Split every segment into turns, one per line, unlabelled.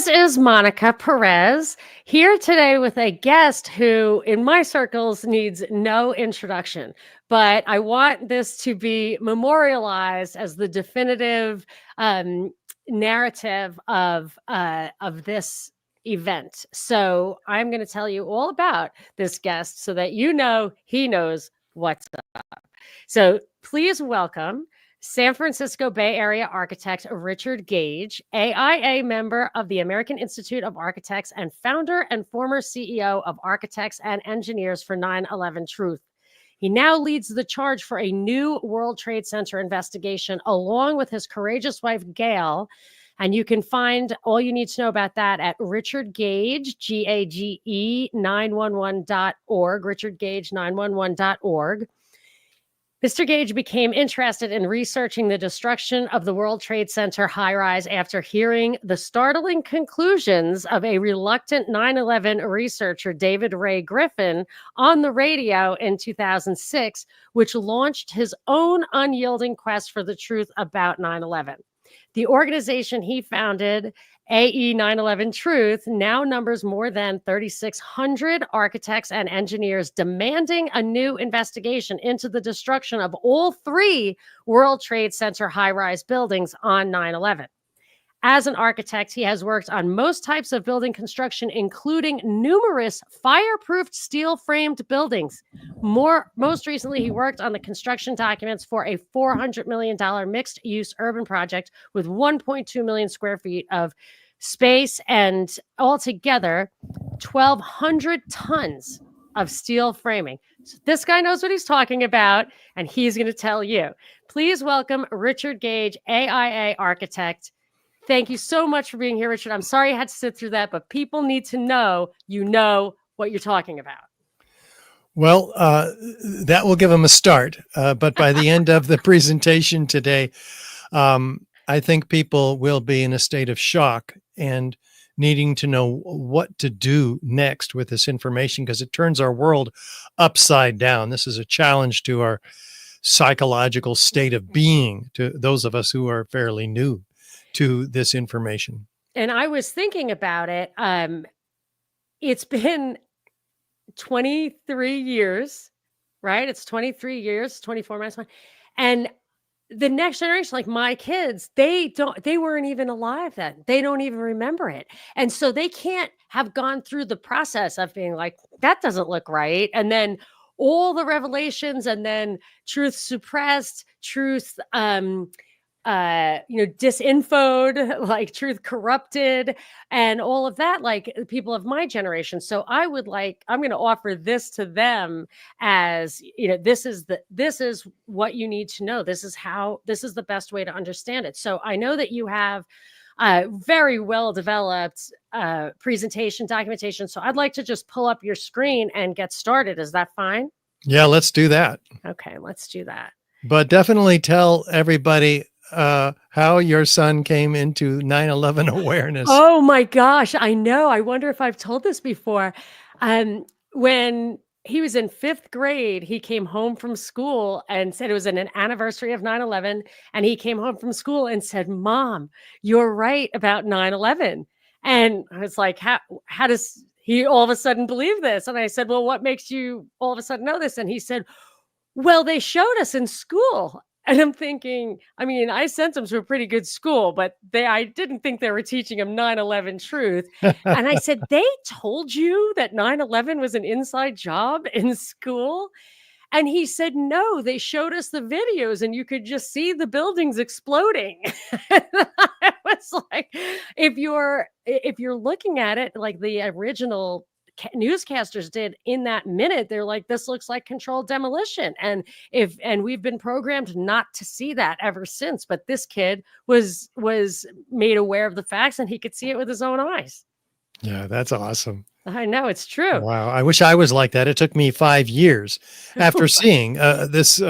This is Monica Perez here today with a guest who, in my circles, needs no introduction. But I want this to be memorialized as the definitive narrative of this event. So I'm going to tell you all about this guest so that you know he knows what's up. So please welcome San Francisco Bay Area architect Richard Gage, AIA member of the American Institute of Architects and founder and former CEO of Architects and Engineers for 9/11 Truth. He now leads the charge for a new World Trade Center investigation along with his courageous wife, Gail. And you can find all you need to know about that at Richard Gage, Gage 911.org, richardgage911.org. Mr. Gage became interested in researching the destruction of the World Trade Center high-rise after hearing the startling conclusions of a reluctant 9/11 researcher, David Ray Griffin, on the radio in 2006, which launched his own unyielding quest for the truth about 9/11. The organization he founded, AE 9/11 Truth, now numbers more than 3,600 architects and engineers demanding a new investigation into the destruction of all three World Trade Center high-rise buildings on 9/11. As an architect, he has worked on most types of building construction, including numerous fireproofed steel-framed buildings. Most recently, he worked on the construction documents for a $400 million mixed-use urban project with 1.2 million square feet of space and altogether 1,200 tons of steel framing. So this guy knows what he's talking about, and he's going to tell you. Please welcome Richard Gage, AIA architect. Thank you so much for being here, Richard. I'm sorry I had to sit through that, but people need to know you know what you're talking about.
Well, that will give them a start. But by the end of the presentation today, I think people will be in a state of shock and needing to know what to do next with this information because it turns our world upside down. This is a challenge to our psychological state of being, to those of us who are fairly new to this information.
And I was thinking about it. It's been 23 years, right? It's 23 years, 24 months. And the next generation, like my kids, they weren't even alive then. They don't even remember it. And so they can't have gone through the process of being like, that doesn't look right. And then all the revelations and then truth suppressed, truth, disinfoed, like truth corrupted and all of that, like people of my generation. So I'm going to offer this to them as, this is what you need to know. This is the best way to understand it. So I know that you have very well developed presentation documentation. So I'd like to just pull up your screen and get started. Is that fine?
Yeah, let's do that.
Okay, let's do that.
But definitely tell everybody how your son came into 9/11 awareness.
Oh my gosh, I know. I wonder if I've told this before. When he was in 5th grade, he came home from school and said it was an anniversary of 9/11. And he came home from school and said, "Mom, you're right about 9/11." And I was like, how does he all of a sudden believe this? And I said, well, what makes you all of a sudden know this? And he said, well, they showed us in school. And I'm thinking, I sent him to a pretty good school, but I didn't think they were teaching him 9/11 truth. And I said, they told you that 9/11 was an inside job in school? And he said, no, they showed us the videos and you could just see the buildings exploding. I was like, if you're looking at it like the original newscasters did in that minute, they're like, this looks like controlled demolition. And we've been programmed not to see that ever since. But this kid was made aware of the facts and he could see it with his own eyes.
Yeah, that's awesome.
I know, it's true.
Wow. I wish I was like that. It took me 5 years after seeing these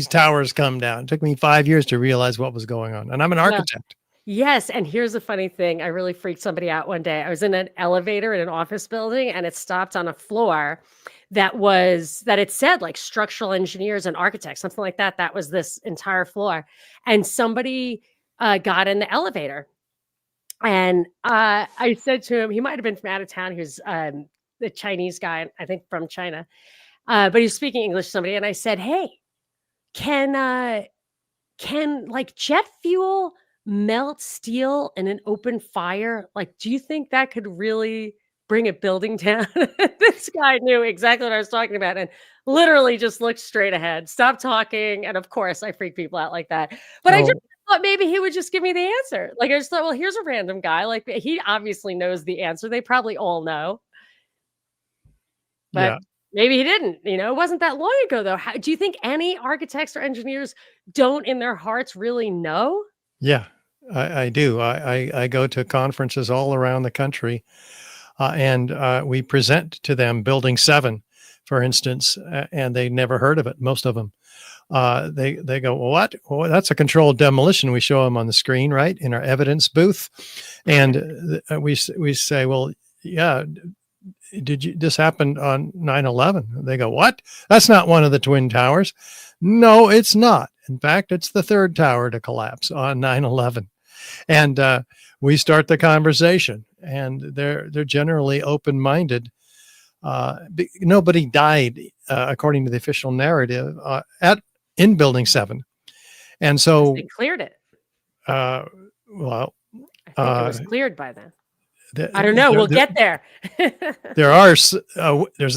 towers come down. It took me 5 years to realize what was going on. And I'm an architect.
Yes. And here's a funny thing. I really freaked somebody out one day. I was in an elevator in an office building and it stopped on a floor that it said like structural engineers and architects, something like that. That was this entire floor. And somebody got in the elevator And I said to him, he might have been from out of town. He was the Chinese guy, I think from China, but he was speaking English to somebody. And I said, hey, can like jet fuel melt steel in an open fire? Like, do you think that could really bring a building down? This guy knew exactly what I was talking about and literally just looked straight ahead, stopped talking. And of course, I freak people out like that. But I just
Oh,
thought maybe he would just give me the answer. Like, I just thought, well, here's a random guy. Like, he obviously knows the answer. They probably all know, but
yeah,
maybe he didn't. It wasn't that long ago, though. Do you think any architects or engineers don't in their hearts really know?
yeah. I do. I go to conferences all around the country, and we present to them Building 7, for instance, and they never heard of it. Most of them. They go, well, what? Well, that's a controlled demolition. We show them on the screen, right, in our evidence booth, and we say, well, yeah. This happened on 9/11? They go, what? That's not one of the Twin Towers. No, it's not. In fact, it's the third tower to collapse on 9/11. And we start the conversation, and they're generally open-minded. Nobody died, according to the official narrative, in Building 7. And so,
They cleared it.
well,
I think it was cleared by then.
th-
I don't know.
there,
We'll
there,
get there.
there's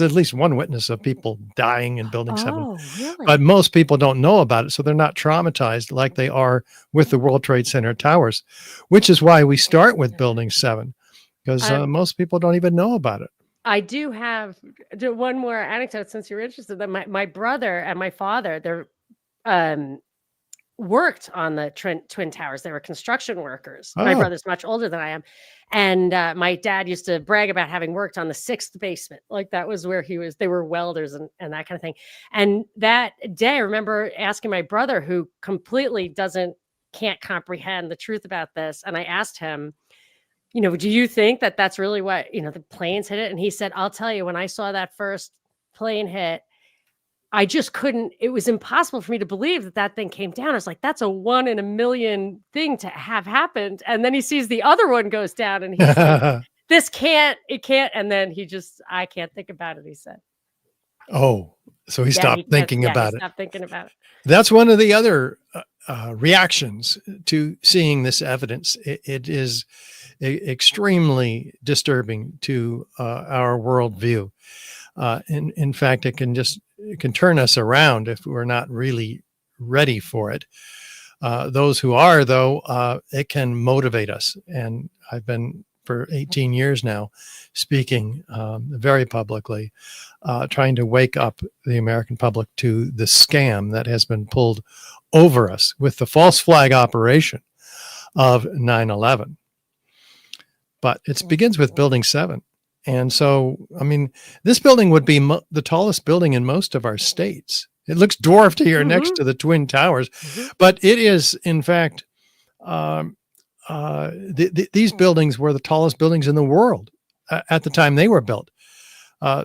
at least one witness of people dying in Building 7,
Oh, really?
but most people don't know about it, so they're not traumatized like they are with the World Trade Center towers, which is why we start with Building 7, because most people don't even know about it.
I do have one more anecdote since you're interested. That my brother and my father, they're worked on the Twin Towers. They were construction workers. My
Oh,
brother's much older than I am. And my dad used to brag about having worked on the 6th basement. Like that was where he was. They were welders and that kind of thing. And that day, I remember asking my brother, who completely can't comprehend the truth about this. And I asked him, do you think that that's really what, the planes hit it? And he said, I'll tell you, when I saw that first plane hit, I just couldn't, it was impossible for me to believe that thing came down. I was like, that's a 1 in a million thing to have happened. And then he sees the other one goes down and he's like, it can't. And then I can't think about it, he said.
oh, so he stopped thinking about it.
Stopped thinking about it.
That's one of the other reactions to seeing this evidence. It is extremely disturbing to our worldview. In fact, it can turn us around if we're not really ready for it. Those who are, though, it can motivate us. And I've been for 18 years now speaking very publicly, trying to wake up the American public to the scam that has been pulled over us with the false flag operation of 9/11. But it begins with Building 7. And so, I mean, this building would be the tallest building in most of our states. It looks dwarfed here next to the Twin Towers, but it is, in fact, these buildings were the tallest buildings in the world at the time they were built.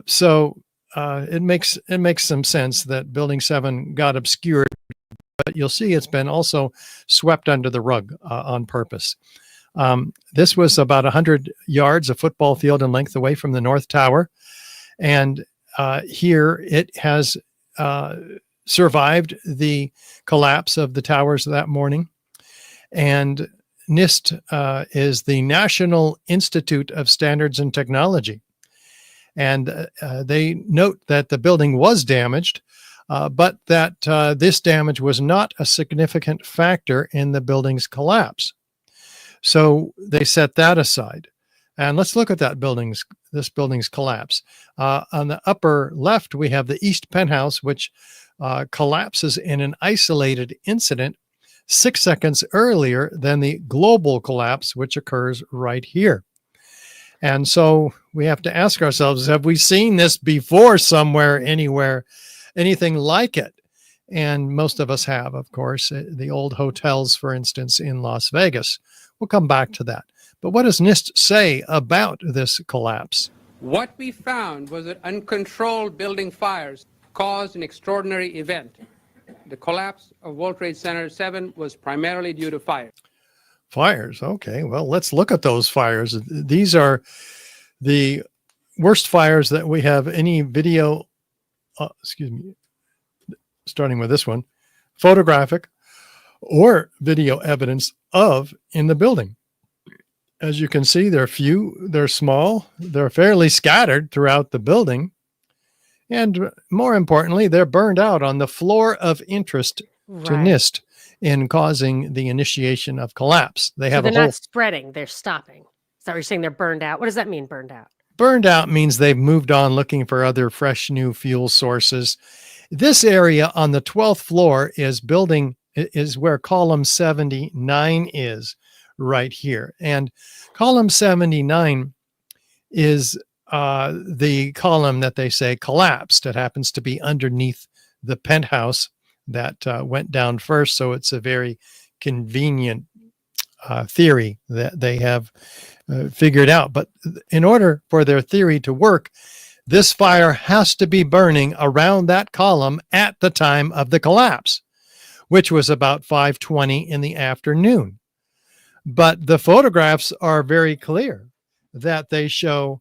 So it makes some sense that Building 7 got obscured, but you'll see it's been also swept under the rug on purpose. This was about 100 yards, a football field in length, away from the North Tower. And here it has survived the collapse of the towers that morning. And NIST is the National Institute of Standards and Technology. And they note that the building was damaged, but that this damage was not a significant factor in the building's collapse. So they set that aside. And let's look at this building's collapse. On the upper left, we have the East Penthouse, which collapses in an isolated incident 6 seconds earlier than the global collapse, which occurs right here. And so we have to ask ourselves, have we seen this before somewhere, anywhere, anything like it? And most of us have, of course, the old hotels, for instance, in Las Vegas. We'll come back to that. But what does NIST say about this collapse?
What we found was that uncontrolled building fires caused an extraordinary event. The collapse of World Trade Center 7 was primarily due to fire.
Fires. Okay. Well, let's look at those fires. These are the worst fires that we have any video, starting with this one, photographic or video evidence of in the building. As you can see, they're few, they're small, they're fairly scattered throughout the building. And more importantly, they're burned out on the floor of interest to NIST in causing the initiation of collapse. They have
they're
a whole
not spreading, they're stopping. Is that what you're saying? They're burned out? What does that mean, burned out?
Burned out means they've moved on looking for other fresh new fuel sources. This area on the 12th floor is where column 79 is, right here. And column 79 is the column that they say collapsed. It happens to be underneath the penthouse that went down first. So it's a very convenient theory that they have figured out. But in order for their theory to work, this fire has to be burning around that column at the time of the collapse, which was about 5:20 in the afternoon. But the photographs are very clear that they show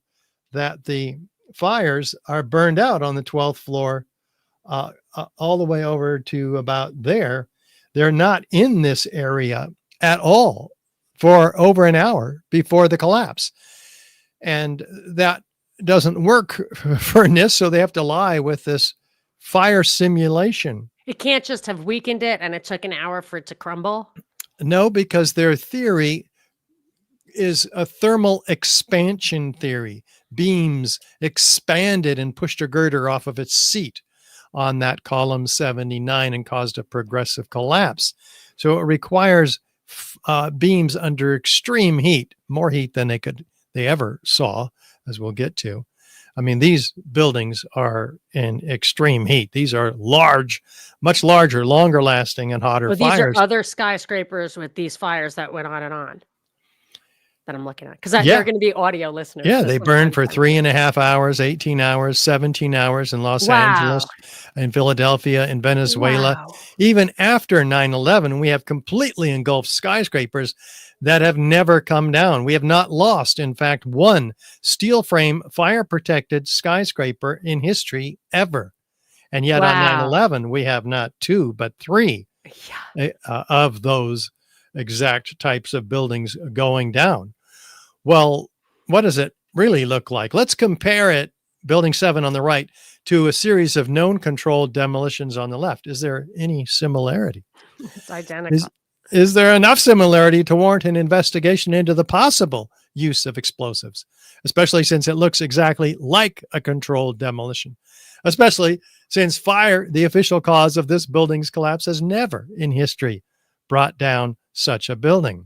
that the fires are burned out on the 12th floor all the way over to about there. They're not in this area at all for over an hour before the collapse. And that doesn't work for NIST, so they have to lie with this fire simulation.
It can't just have weakened it and it took an hour for it to crumble?
No, because their theory is a thermal expansion theory. Beams expanded and pushed a girder off of its seat on that column 79 and caused a progressive collapse. So it requires beams under extreme heat, more heat than they ever saw, as we'll get to. I mean, these buildings are in extreme heat. These are large, much larger, longer lasting and hotter
These
fires.
are other skyscrapers with these fires that went on and on that I'm looking at. Because they're going to be audio listeners.
Yeah, they burned for 3.5 hours, 18 hours, 17 hours in Los Angeles, in Philadelphia, in Venezuela.
Wow.
Even after 9/11, we have completely engulfed skyscrapers that have never come down. We have not lost, in fact, one steel frame fire protected skyscraper in history ever. And yet on 9/11, we have not two, but three of those exact types of buildings going down. Well, what does it really look like? Let's compare it, Building 7 on the right, to a series of known controlled demolitions on the left. Is there any similarity?
It's identical.
Is there enough similarity to warrant an investigation into the possible use of explosives, especially since it looks exactly like a controlled demolition, especially since fire, the official cause of this building's collapse, has never in history brought down such a building.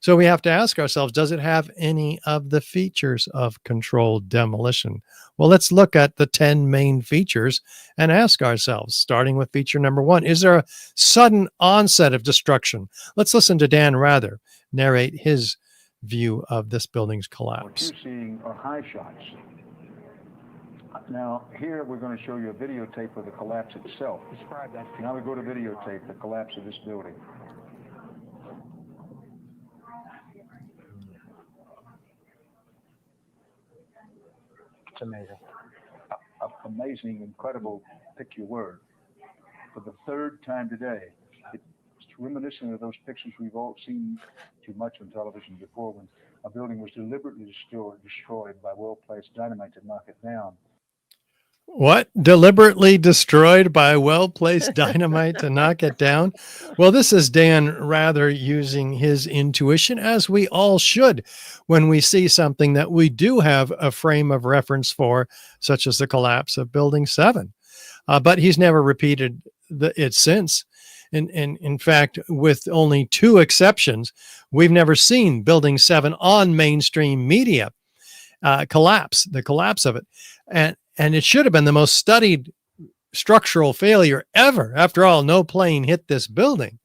So we have to ask ourselves, does it have any of the features of controlled demolition? Well, let's look at the 10 main features and ask ourselves, starting with feature number 1, is there a sudden onset of destruction? Let's listen to Dan Rather narrate his view of this building's collapse.
What you're seeing are high shots. Now, here we're going to show you a videotape of the collapse itself. Describe that. Now we go to videotape, the collapse of this building.
It's amazing.
Amazing, incredible, pick your word. For the third time today, it's reminiscent of those pictures we've all seen too much on television before, when a building was deliberately destroyed by well-placed dynamite to knock it down.
What? Deliberately destroyed by well-placed dynamite to knock it down? Well, this is Dan Rather using his intuition, as we all should when we see something that we do have a frame of reference for, such as the collapse of Building 7. But he's never repeated it since. In fact, with only 2 exceptions, we've never seen Building 7 on mainstream media the collapse of it. And it should have been the most studied structural failure ever. After all, no plane hit this building,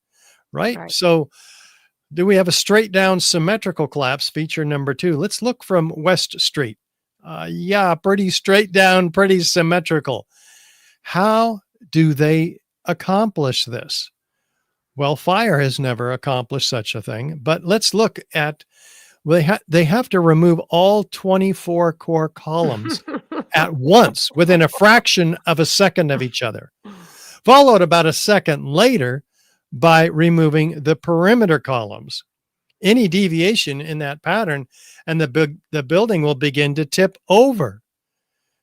right? So do we have a straight down symmetrical collapse, feature number 2? Let's look from West Street. Yeah, pretty straight down, pretty symmetrical. How do they accomplish this? Well, fire has never accomplished such a thing. But let's look at they have to remove all 24 core columns at once within a fraction of a second of each other, followed about a second later by removing the perimeter columns. Any deviation in that pattern and the building will begin to tip over.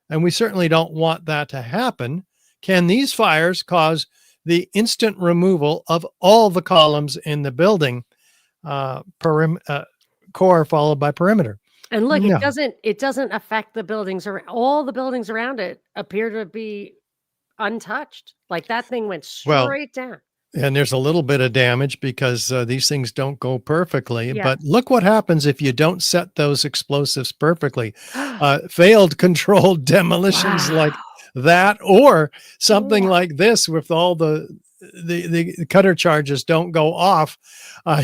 And we certainly don't want that to happen. Can these fires cause the instant removal of all the columns in the building, core followed by perimeter?
And look,
No.
it doesn't affect the buildings, or all the buildings around it appear to be untouched. Like that thing went
Well,
straight down.
and there's a little bit of damage because these things don't go perfectly.
Yeah.
But look what happens if you don't set those explosives perfectly. Failed controlled demolitions like
Wow.
that, or something
Yeah.
like this with all the cutter charges don't go off.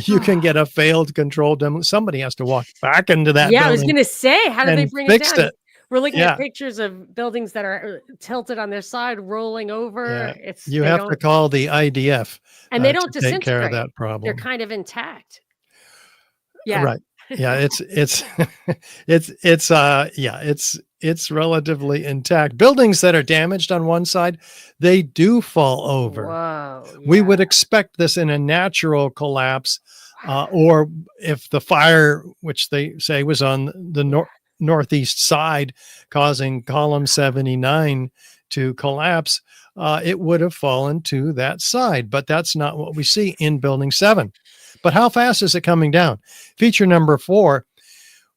You can get a failed controlled demolition. Somebody has to walk back into that
Yeah, I was
building
gonna say, how did they
and
bring it
fix
down?
it.
We're looking
Yeah.
at pictures of buildings that are tilted on their side, rolling over.
Yeah.
It's
You
they
have to
don't
call the IDF
and they
to
don't
take care of
disintegrate.
that
They're
problem.
kind of intact. Yeah.
Right. Yeah, it's it's relatively intact. Buildings that are damaged on one side, they do fall over.
Whoa.
We
Yeah.
would expect this in a natural collapse, or if the fire, which they say was on the northeast side, causing column 79 to collapse, it would have fallen to that side. But that's not what we see in Building 7. But how fast is it coming down? Feature number 4,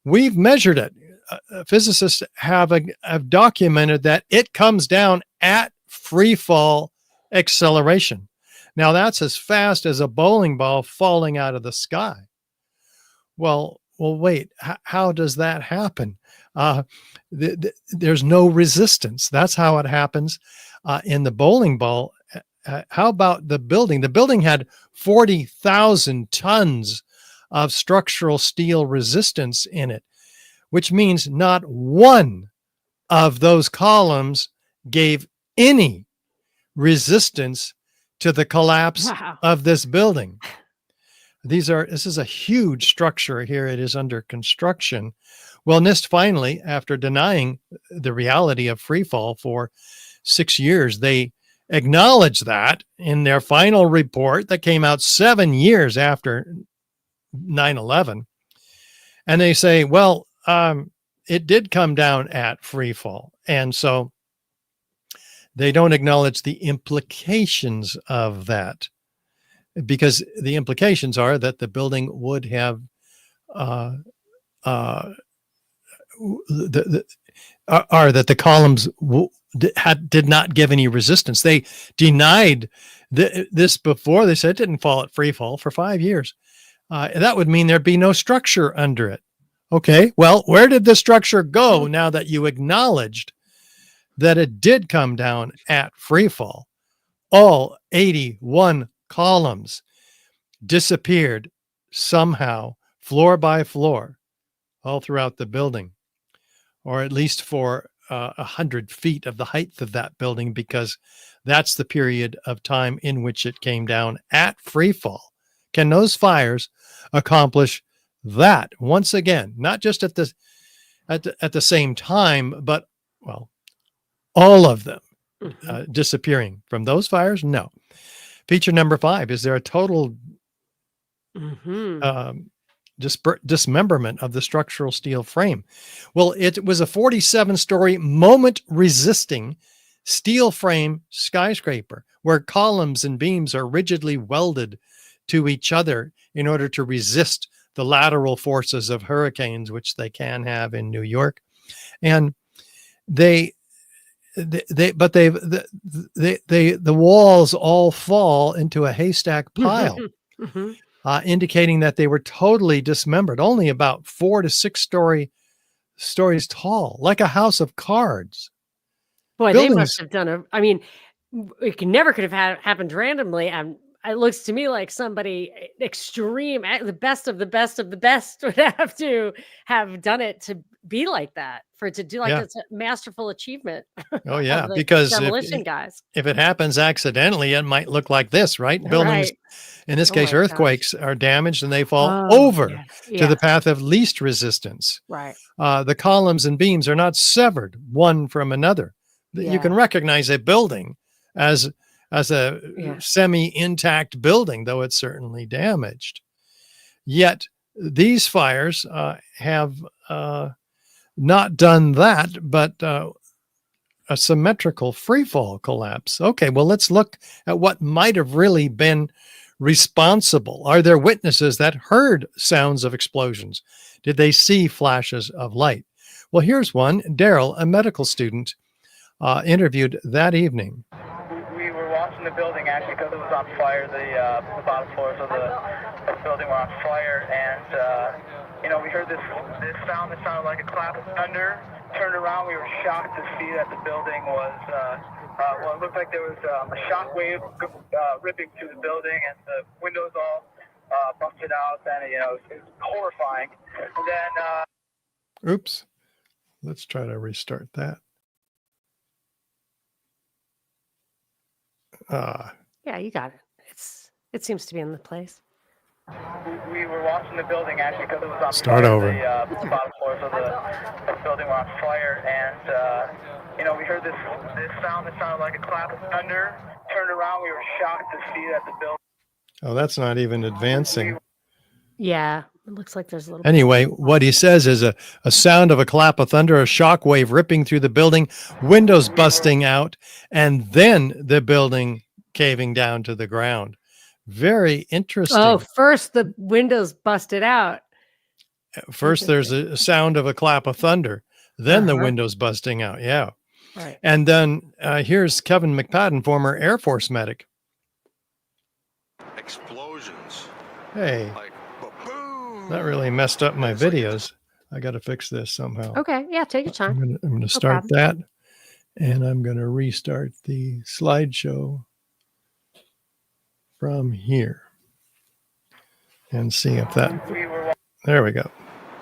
we've measured it. Physicists have documented that it comes down at free fall acceleration. Now that's as fast as a bowling ball falling out of the sky. Well, wait, how does that happen? There's no resistance. That's how it happens in the bowling ball. How about the building? The building had 40,000 tons of structural steel resistance in it, which means not one of those columns gave any resistance to the collapse
Wow.
of this building. This is a huge structure here. It is under construction. Well, NIST finally, after denying the reality of free fall for 6 years, they acknowledged that in their final report that came out 7 years after 9/11. And they say, well, it did come down at free fall. And so they don't acknowledge the implications of that, because the implications are that the building would have that the columns did not give any resistance. They denied this before. They said it didn't fall at free fall for 5 years. That would mean there'd be no structure under it. Okay, well, where did the structure go now that you acknowledged that it did come down at free fall? All 81 columns disappeared somehow, floor by floor, all throughout the building, or at least for 100 feet of the height of that building, because that's the period of time in which it came down at free fall. Can those fires accomplish that once again? Not just at the same time, but, well, all of them disappearing from those fires? No. Feature number 5, is there a total dismemberment of the structural steel frame? Well, it was a 47-story moment resisting steel frame skyscraper where columns and beams are rigidly welded to each other in order to resist the lateral forces of hurricanes, which they can have in New York. And the walls all fall into a haystack pile, indicating that they were totally dismembered, only about 4 to 6 stories tall, like a house of cards.
Boy, they must have done I mean, it never could have happened randomly. It looks to me like somebody extreme, the best of the best of the best would have to have done it to be like that, for it to do like
Yeah.
it's a masterful achievement.
Oh yeah,
of the
because
demolition guys.
if it happens accidentally, it might look like this, right? Buildings,
Right.
in this
Oh
case,
my gosh.
earthquakes are damaged and they fall
Oh,
over
yeah.
to
Yeah.
the path of least resistance.
Right.
The columns and beams are not severed one from another. You can
Yeah.
recognize a building as a
Yeah.
semi-intact building, though it's certainly damaged. Yet these fires have not done that, but a symmetrical freefall collapse. Okay, well, let's look at what might have really been responsible. Are there witnesses that heard sounds of explosions? Did they see flashes of light? Well, here's one. Daryl, a medical student, interviewed that evening.
We were watching the building actually because it was on fire. The bottom floors of the building were on fire, and we heard this sound that sounded like a clap of thunder. Turned around, we were shocked to see that the building was it looked like there was a shock wave ripping through the building, and the windows all busted out, and it was horrifying. And then
Oops. Let's try to restart that.
Yeah, you got it. It seems to be in the place.
we were watching the building actually because it was on
Start
fire.
over.
The bottom floors of the building were on fire, and we heard this sound that sounded like a clap of thunder. Turned around, we were shocked to see that the building.
Oh, that's not even advancing.
Yeah, it looks like there's a little.
Anyway, what he says is a sound of a clap of thunder, a shock wave ripping through the building, windows busting out, and then the building caving down to the ground. Very interesting.
Oh, first the windows busted out.
First, there's a sound of a clap of thunder, then the
Uh-huh.
windows busting out. Yeah.
Right.
And then here's Kevin McPadden, former Air Force medic.
Explosions.
Hey,
Like, boom.
that really messed up my videos. I got to fix this somehow.
Okay. Yeah. Take your time.
I'm gonna start that, and I'm going to restart the slideshow from here and see if that. There we go.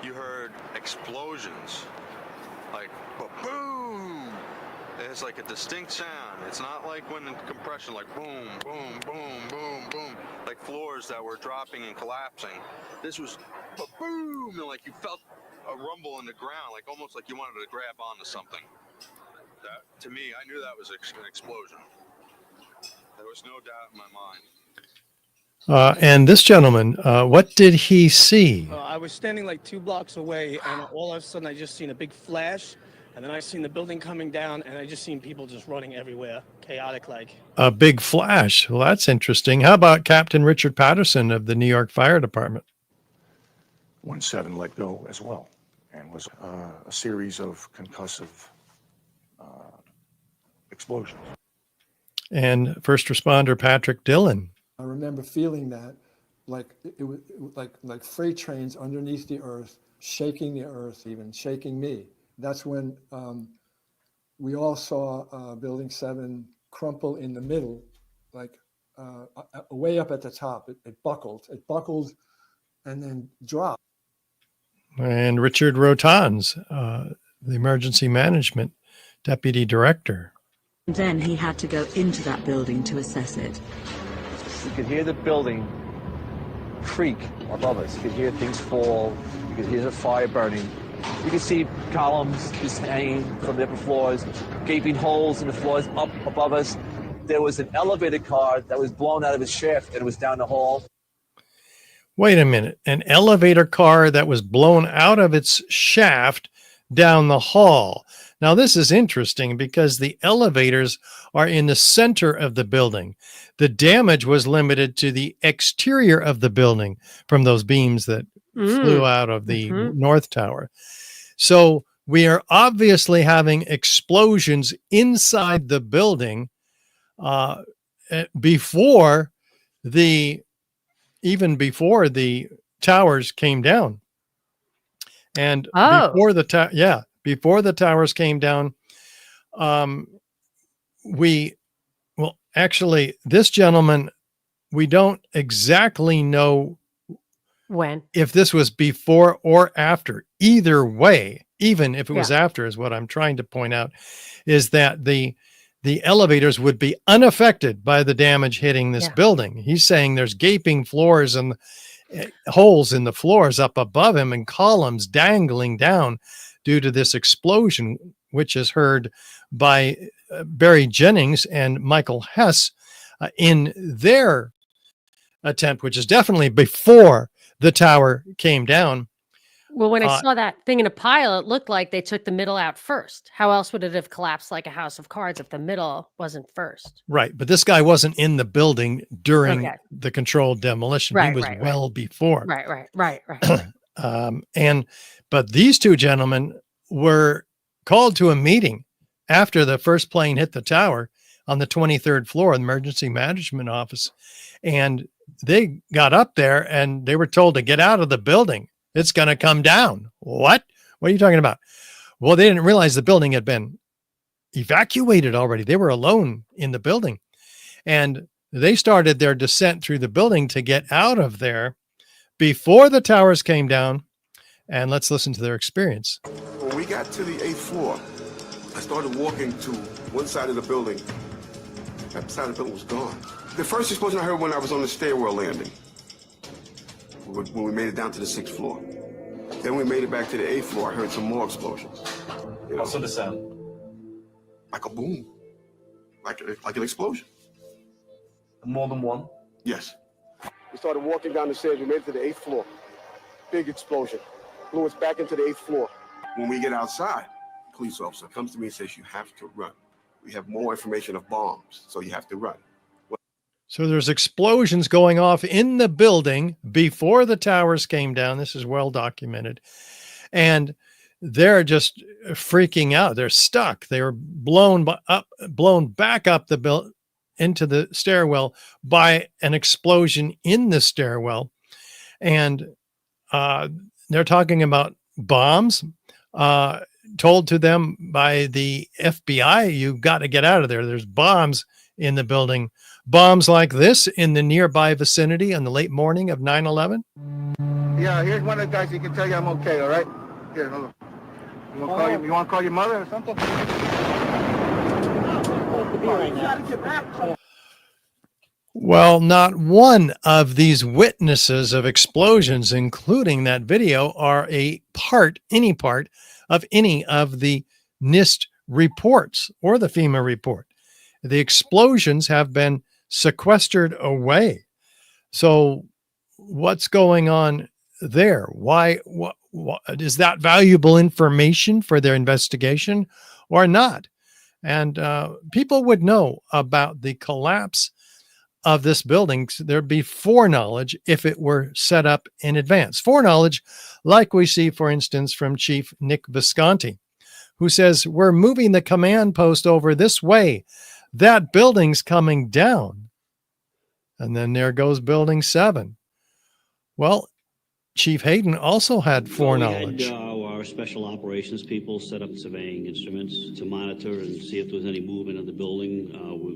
You heard explosions. Like, boom. It's like a distinct sound. It's not like when in compression, like boom, boom, boom, boom, boom, like floors that were dropping and collapsing. This was boom, and like you felt a rumble in the ground, like almost like you wanted to grab onto something. That, to me, I knew that was an explosion. There was no doubt in my mind.
And this gentleman, what did he see?
I was standing like 2 blocks away, and all of a sudden I just seen a big flash, and then I seen the building coming down, and I just seen people just running everywhere, chaotic like.
A big flash. Well, that's interesting. How about Captain Richard Patterson of the New York Fire Department?
1-7 let go as well, and was a series of concussive explosions.
And first responder Patrick Dillon.
I remember feeling that, like it was like freight trains underneath the earth, shaking the earth, even shaking me. That's when we all saw Building 7 crumple in the middle, like way up at the top. It buckled, and then dropped.
And Richard Rotans, the emergency management deputy director.
Then he had to go into that building to assess it.
You could hear the building creak above us. You could hear things fall. You could hear the fire burning. You could see columns just hanging from the upper floors, gaping holes in the floors up above us. There was an elevator car that was blown out of its shaft, and it was down the hall.
Wait a minute. An elevator car that was blown out of its shaft down the hall. Now, this is interesting because the elevators are in the center of the building. The damage was limited to the exterior of the building from those beams that flew out of the North Tower. So we are obviously having explosions inside the building even before the towers came down. And before the towers came down, actually, this gentleman, we don't exactly know
when,
if this was before or after. Either way, even if it was after, is what I'm trying to point out, is that the elevators would be unaffected by the damage hitting this building. He's saying there's gaping floors and holes in the floors up above him and columns dangling down due to this explosion, which is heard by Barry Jennings and Michael Hess in their attempt, which is definitely before the tower came down.
Well, when I saw that thing in a pile, it looked like they took the middle out first. How else would it have collapsed like a house of cards if the middle wasn't first?
Right. But this guy wasn't in the building during the controlled demolition. He was well before.
Right.
But these two gentlemen were called to a meeting after the first plane hit the tower on the 23rd floor of the emergency management office. And they got up there and they were told to get out of the building. It's going to come down. What? What are you talking about? Well, they didn't realize the building had been evacuated already. They were alone in the building. And they started their descent through the building to get out of there before the towers came down. And let's listen to their experience.
When we got to the 8th floor, I started walking to one side of the building. That side of the building was gone. The first explosion I heard when I was on the stairwell landing, when we made it down to the 6th floor. Then we made it back to the 8th floor. I heard some more explosions.
Also the sound?
Like a boom. Like an explosion.
More than one?
Yes. We started walking down the stairs. We made it to the 8th floor. Big explosion. Blew us back into the 8th floor. When we get outside, a police officer comes to me and says, you have to run. We have more information of bombs, so you have to run.
So there's explosions going off in the building before the towers came down. This is well documented. And they're just freaking out. They're stuck. They were blown back up the into the stairwell by an explosion in the stairwell. And they're talking about bombs told to them by the FBI. You've got to get out of there. There's bombs in the building. Bombs like this in the nearby vicinity on the late morning of 9/11?
Yeah, here's one of the guys. He can tell you I'm okay, all right? Here, hold on. You want to call your mother or something?
Well, not one of these witnesses of explosions, including that video, are any part of any of the NIST reports or the FEMA report. The explosions have been sequestered away. So what's going on there? What is that valuable information for their investigation or not? And people would know about the collapse of this building. There'd be foreknowledge if it were set up in advance. Foreknowledge, like we see, for instance, from Chief Nick Visconti, who says, we're moving the command post over this way. That building's coming down. And then there goes building 7. Well, Chief Hayden also had foreknowledge.
We had our special operations people set up surveying instruments to monitor and see if there was any movement of the building.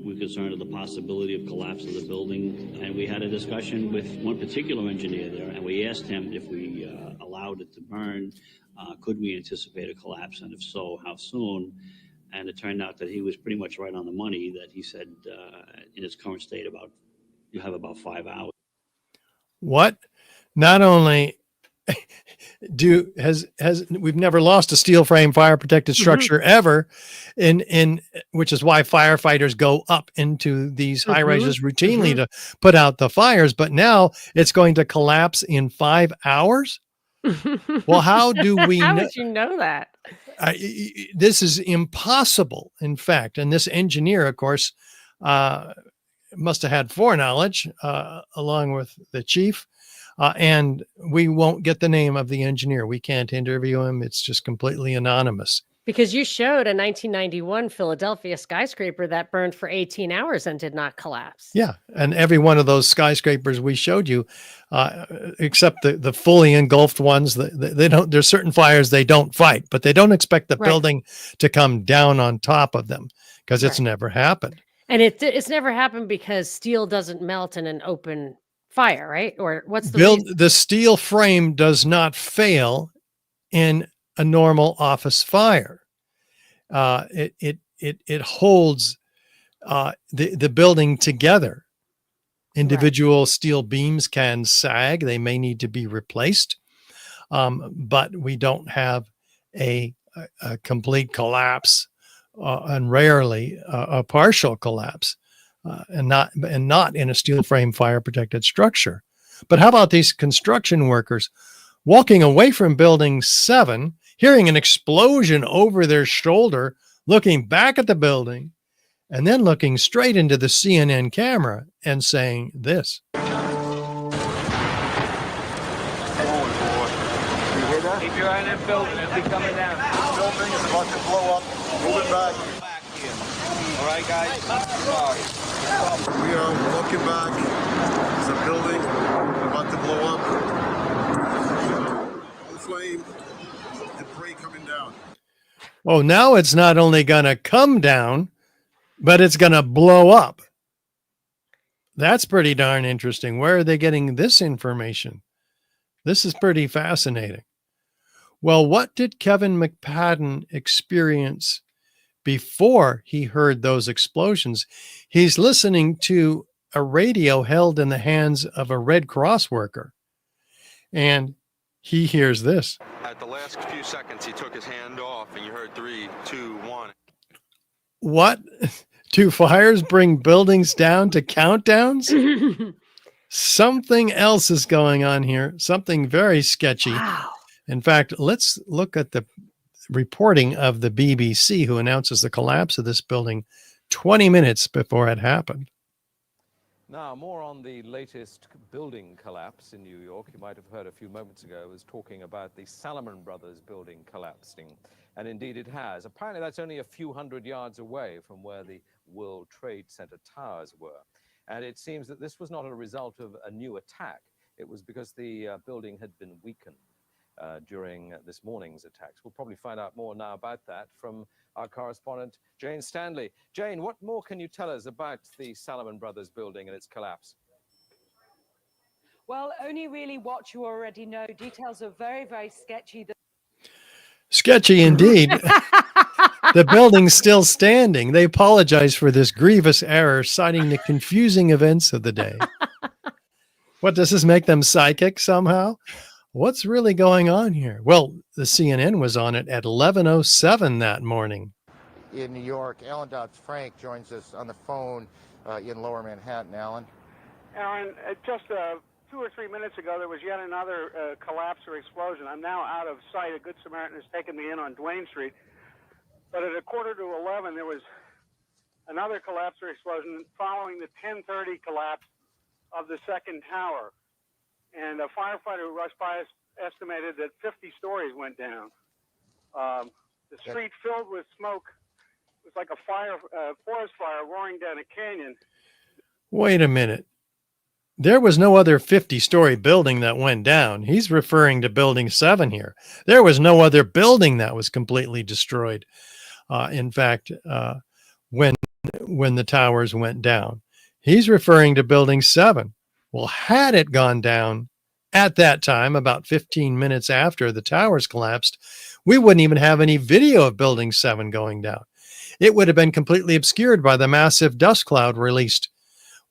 We're concerned of the possibility of collapse of the building. And we had a discussion with one particular engineer there, and we asked him if we allowed it to burn, could we anticipate a collapse, and if so, how soon? And it turned out that he was pretty much right on the money, that he said in its current state, you have about 5 hours.
What? Not only we've never lost a steel frame fire protected structure ever, in which is why firefighters go up into these high rises routinely to put out the fires, but now it's going to collapse in 5 hours. Well, how do we
how would you know that?
This is impossible, in fact. And this engineer, of course, must have had foreknowledge along with the chief. And we won't get the name of the engineer. We can't interview him. It's just completely anonymous.
Because you showed a 1991 Philadelphia skyscraper that burned for 18 hours and did not collapse.
Yeah. And every one of those skyscrapers we showed you, except the fully engulfed ones, they don't, there's certain fires they don't fight, but they don't expect the building to come down on top of them, because it's never happened.
And it's never happened because steel doesn't melt in an open fire, right? Or what's the
the steel frame does not fail in a normal office fire. It holds the building together. Individual steel beams can sag. They may need to be replaced, but we don't have a complete collapse, and rarely a partial collapse, and not in a steel frame fire protected structure. But how about these construction workers walking away from building 7, hearing an explosion over their shoulder, looking back at the building, and then looking straight into the CNN camera and saying this.
You hear that? Keep your eye on that building. It'll be coming down. The building is about to blow up. Move it back. Here. All right, guys? We are looking back. There's a building about to blow up. Flame, debris coming down.
Oh, now it's not only going to come down, but it's going to blow up. That's pretty darn interesting. Where are they getting this information? This is pretty fascinating. Well, what did Kevin McPadden experience before he heard those explosions? He's listening to a radio held in the hands of a Red Cross worker, and he hears this.
At the last few seconds, he took his hand off, and you heard 3, 2, 1.
What? Do fires bring buildings down to countdowns? Something else is going on here. Something very sketchy.
Wow.
In fact, let's look at the reporting of the BBC, who announces the collapse of this building 20 minutes before it happened.
Now, more on the latest building collapse in New York. You might have heard a few moments ago, I was talking about the Salomon Brothers building collapsing. And indeed it has. Apparently that's only a few hundred yards away from where the World Trade Center towers were. And it seems that this was not a result of a new attack. It was because the building had been weakened during this morning's attacks. We'll probably find out more now about that from our correspondent, Jane Stanley. Jane, what more can you tell us about the Salomon Brothers building and its collapse?
Well, only really what you already know. Details are very, very sketchy.
Sketchy indeed. The building's still standing. They apologize for this grievous error, citing the confusing events of the day. What, does this make them psychic somehow? What's really going on here? Well, the CNN was on it at 11:07 that morning.
In New York, Alan Dodd-Frank joins us on the phone in Lower Manhattan. Alan?
Aaron, just 2 or 3 minutes ago, there was yet another collapse or explosion. I'm now out of sight. A Good Samaritan has taken me in on Duane Street. But at 11:15, there was another collapse or explosion following the 10:30 collapse of the second tower. And a firefighter who rushed by us estimated that 50 stories went down. The street filled with smoke. It was like a forest fire roaring down a canyon.
Wait a minute. There was no other 50-story building that went down. He's referring to Building 7 here. There was no other building that was completely destroyed. In fact, when the towers went down, he's referring to Building 7. Well, had it gone down at that time, about 15 minutes after the towers collapsed, we wouldn't even have any video of Building 7 going down. It would have been completely obscured by the massive dust cloud released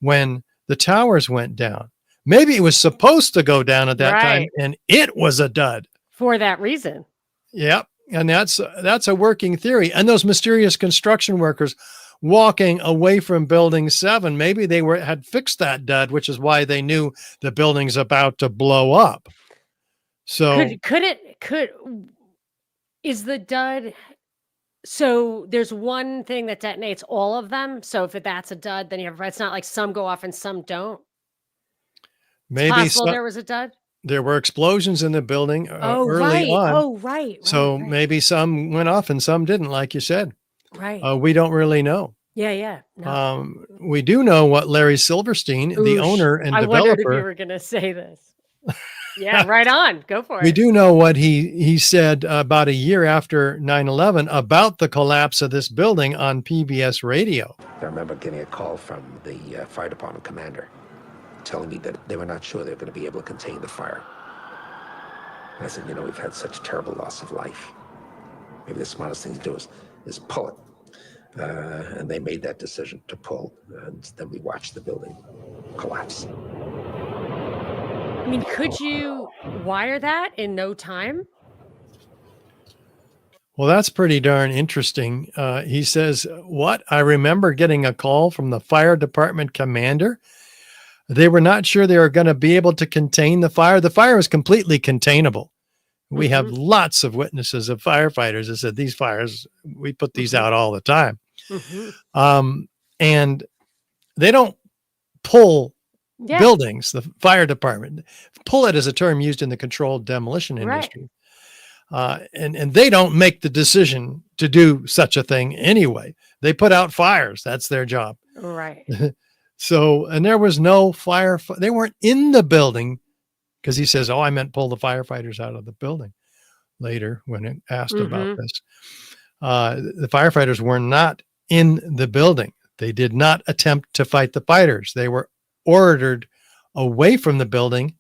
when the towers went down. Maybe it was supposed to go down at that time, and it was a dud.
For that reason.
Yep. And that's a working theory. And those mysterious construction workers walking away from Building 7, maybe they had fixed that dud, which is why they knew the building's about to blow up. So
is the dud, so there's one thing that detonates all of them. So if that's a dud, then it's not like some go off and some don't.
Maybe
there was a dud.
There were explosions in the building early on.
Oh, right.
So maybe some went off and some didn't, like you said.
Right.
We don't really know.
Yeah. No.
We do know what Larry Silverstein, the owner and
I
developer.
wondered if you were going to say this. Yeah, right on. Go for it.
We do know what he said about a year after 9/11 about the collapse of this building on PBS radio.
I remember getting a call from the fire department commander telling me that they were not sure they were going to be able to contain the fire. I said, you know, we've had such terrible loss of life. Maybe the smartest thing to do is pull it. And they made that decision to pull, and then we watched the building collapse.
I mean, could you wire that in no time?
Well, that's pretty darn interesting. He says, what? I remember getting a call from the fire department commander. They were not sure they were going to be able to contain the fire. The fire was completely containable. We have lots of witnesses of firefighters that said these fires, we put these out all the time. And they don't pull buildings, the fire department. Pull it is a term used in the controlled demolition industry. And they don't make the decision to do such a thing anyway. They put out fires. That's their job.
Right.
So, and there was no fire. They weren't in the building, because he says, oh, I meant pull the firefighters out of the building later when it asked about this. The firefighters were not in the building. They did not attempt to fight the fighters. They were ordered away from the building.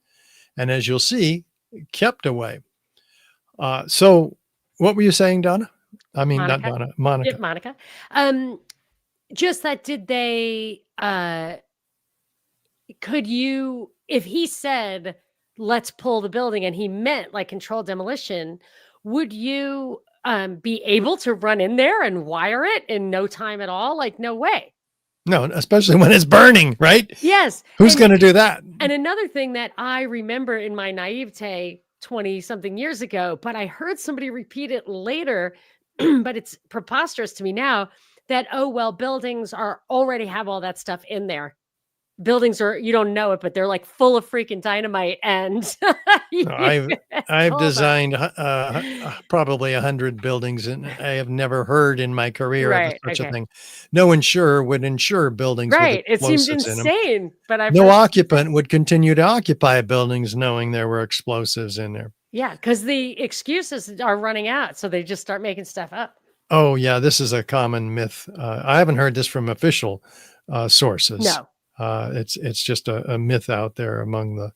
And as you'll see, kept away. So what were you saying, Donna? I mean,
Monica?
not Donna, Monica.
Yeah, Monica. Just that, did they, could you, if he said, let's pull the building and he meant like controlled demolition, would you be able to run in there and wire it in no time at all? Like, no way.
No, especially when it's burning, right?
Yes.
Who's going to do that?
And another thing that I remember in my naivete 20 something years ago, but I heard somebody repeat it later, but it's preposterous to me now that, oh, well, buildings are already have all that stuff in there. Buildings are, you don't know it, but they're like full of freaking dynamite. And
I've designed probably 100 buildings, and I have never heard in my career of such a thing. No insurer would insure buildings.
Right.
With
It seemed
explosives in
insane,
them.
but I've
no
heard,
occupant would continue to occupy buildings knowing there were explosives in there.
yeah, because the excuses are running out. So they just start making stuff up.
Oh yeah, this is a common myth. I haven't heard this from official sources.
No.
It's just a myth out there among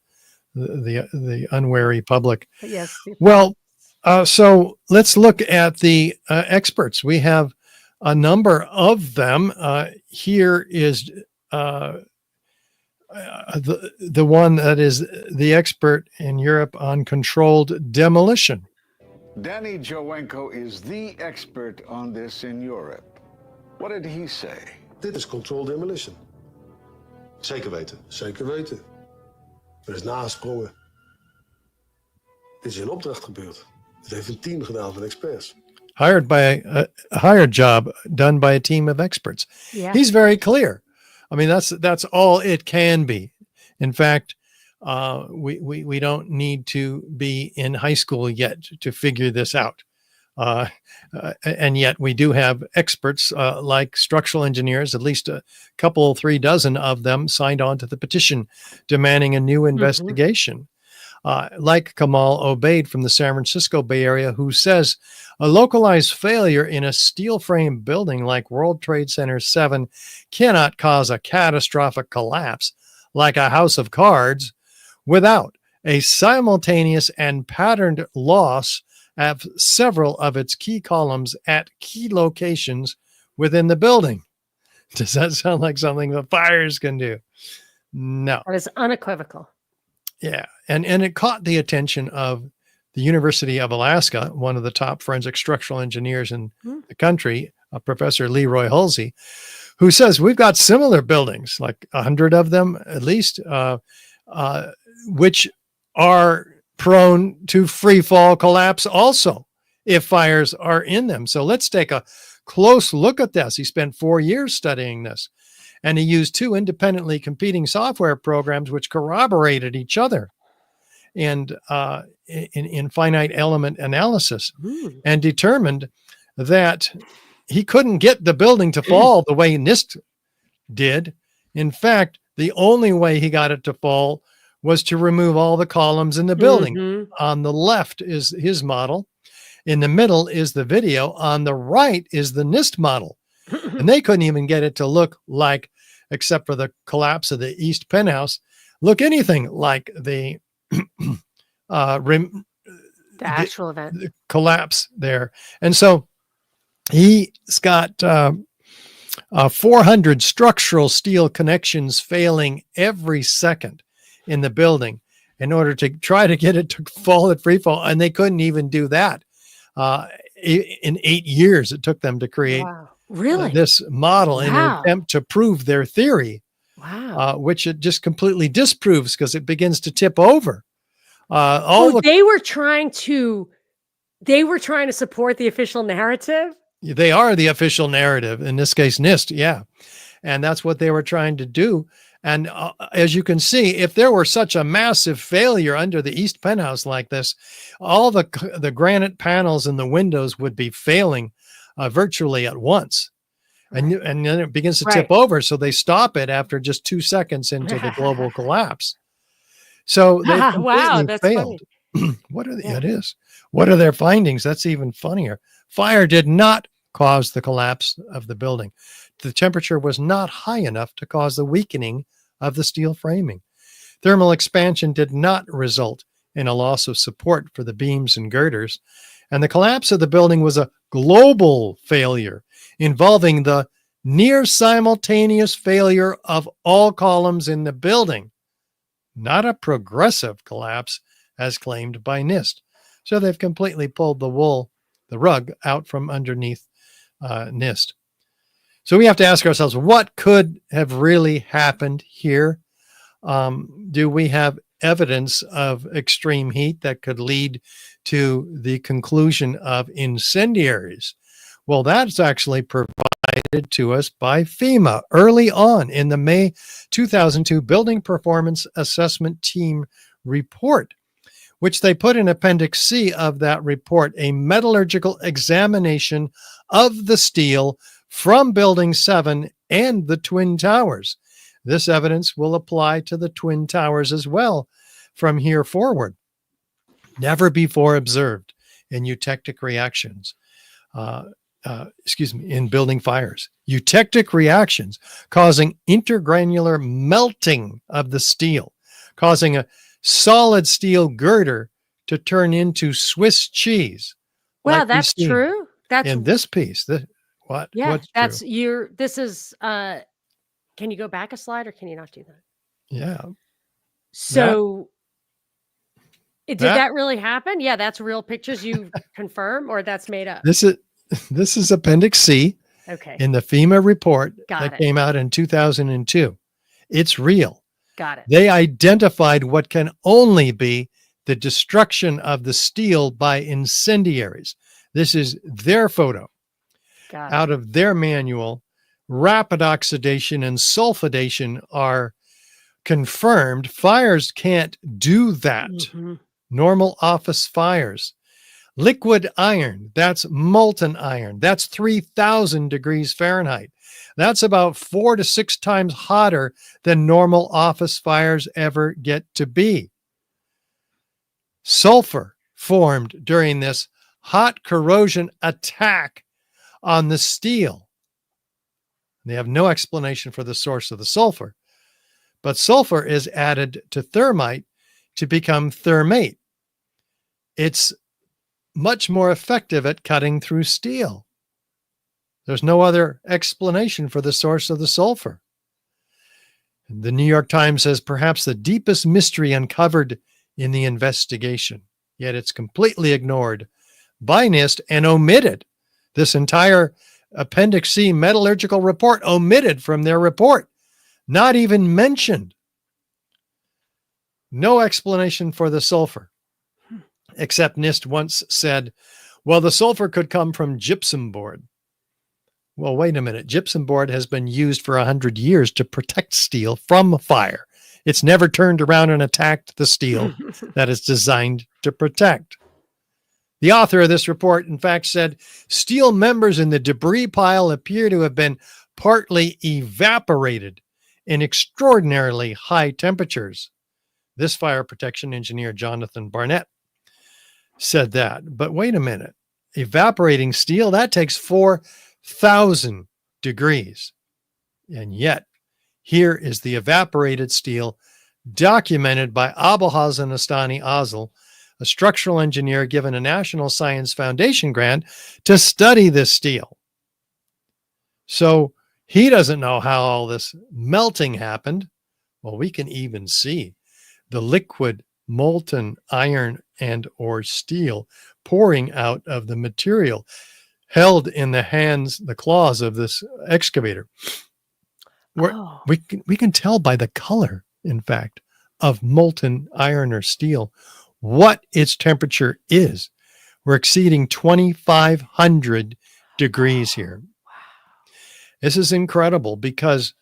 the unwary public.
Yes.
Well, so let's look at the experts. We have a number of them. Here is the one that is the expert in Europe on controlled demolition.
Danny Jowenko is the expert on this in Europe. What did he say?
Dit is controlled demolition. Zeker weten. Zeker weten. Er is nagesprongen. Dit is in opdracht gebeurd. Het heeft een team gedaan van experts.
Hired by a hired job done by a team of experts.
Yeah.
He's very clear. I mean, that's all it can be. In fact, we don't need to be in high school yet to figure this out. And yet we do have experts like structural engineers, at least a couple, 3 dozen of them signed on to the petition demanding a new investigation. Like Kamal Obaid from the San Francisco Bay Area, who says a localized failure in a steel frame building like World Trade Center 7 cannot cause a catastrophic collapse like a house of cards without a simultaneous and patterned loss of several of its key columns at key locations within the building. Does that sound like something the fires can do? No.
That is unequivocal.
Yeah. And it caught the attention of the University of Alaska, one of the top forensic structural engineers in the country, Professor Leroy Hulsey, who says we've got similar buildings, like 100 of them at least, which are prone to free fall collapse also if fires are in them. So let's take a close look at this. He spent 4 years studying this, and he used 2 independently competing software programs which corroborated each other and in finite element analysis, and determined that he couldn't get the building to fall the way NIST did. In fact, the only way he got it to fall was to remove all the columns in the building. On the left is his model. In the middle is the video. On the right is the NIST model. And they couldn't even get it to look like, except for the collapse of the East Penthouse, look anything like the
The actual event.
the collapse there. And so he's got 400 structural steel connections failing every second in the building in order to try to get it to fall at free fall. And they couldn't even do that. In 8 years, it took them to create
Really?
this model in an attempt to prove their theory, which it just completely disproves because it begins to tip over.
They were trying to support the official narrative.
They are the official narrative, in this case, NIST. Yeah. And that's what they were trying to do. And as you can see, if there were such a massive failure under the East Penthouse like this, all the granite panels in the windows would be failing virtually at once. And then it begins to tip over. So they stop it after just 2 seconds into the global collapse. So they completely failed. It is. What are their findings? That's even funnier. Fire did not cause the collapse of the building. The temperature was not high enough to cause the weakening of the steel framing. Thermal expansion did not result in a loss of support for the beams and girders. And the collapse of the building was a global failure involving the near simultaneous failure of all columns in the building, not a progressive collapse as claimed by NIST. So they've completely pulled the rug out from underneath NIST. So we have to ask ourselves, what could have really happened here? Do we have evidence of extreme heat that could lead to the conclusion of incendiaries? Well, that's actually provided to us by FEMA early on in the May 2002 Building Performance Assessment Team report, which they put in Appendix C of that report, a metallurgical examination of the steel from Building 7 and the Twin Towers. This evidence will apply to the Twin Towers as well from here forward. Never before observed in eutectic reactions, in building fires. Eutectic reactions causing intergranular melting of the steel, causing a solid steel girder to turn into Swiss cheese.
Wow,
like
that's true. That's
in this piece. What?
Yeah,
What's
that's
true?
this is can you go back a slide or can you not do that?
Yeah.
So did that really happen? Yeah, that's real pictures you confirm, or that's made up?
This is Appendix C in the FEMA report that came out in 2002. It's real.
Got it.
They identified what can only be the destruction of the steel by incendiaries. This is their photo out of their manual. Rapid oxidation and sulfidation are confirmed. Fires can't do that. Normal office fires. Liquid iron, that's molten iron. That's 3,000 degrees Fahrenheit. That's about 4 to 6 times hotter than normal office fires ever get to be. Sulfur formed during this hot corrosion attack on the steel. They have no explanation for the source of the sulfur, but sulfur is added to thermite to become thermate. It's much more effective at cutting through steel. There's no other explanation for the source of the sulfur. The New York Times says perhaps the deepest mystery uncovered in the investigation, yet it's completely ignored by NIST and omitted. This entire Appendix C metallurgical report omitted from their report, not even mentioned. No explanation for the sulfur, except NIST once said, well, the sulfur could come from gypsum board. Well, wait a minute. Gypsum board has been used for 100 years to protect steel from fire. It's never turned around and attacked the steel that is designed to protect. The author of this report, in fact, said steel members in the debris pile appear to have been partly evaporated in extraordinarily high temperatures. This fire protection engineer, Jonathan Barnett, said that. But wait a minute. Evaporating steel, that takes 4,000 degrees. And yet, here is the evaporated steel documented by Abolhaz and Astani Azal, a structural engineer given a National Science Foundation grant to study this steel. So he doesn't know how all this melting happened. Well, we can even see the liquid molten iron and or steel pouring out of the material held in the hands, the claws of this excavator. We can tell by the color, in fact, of molten iron or steel what its temperature is. We're exceeding 2,500 degrees here. This is incredible because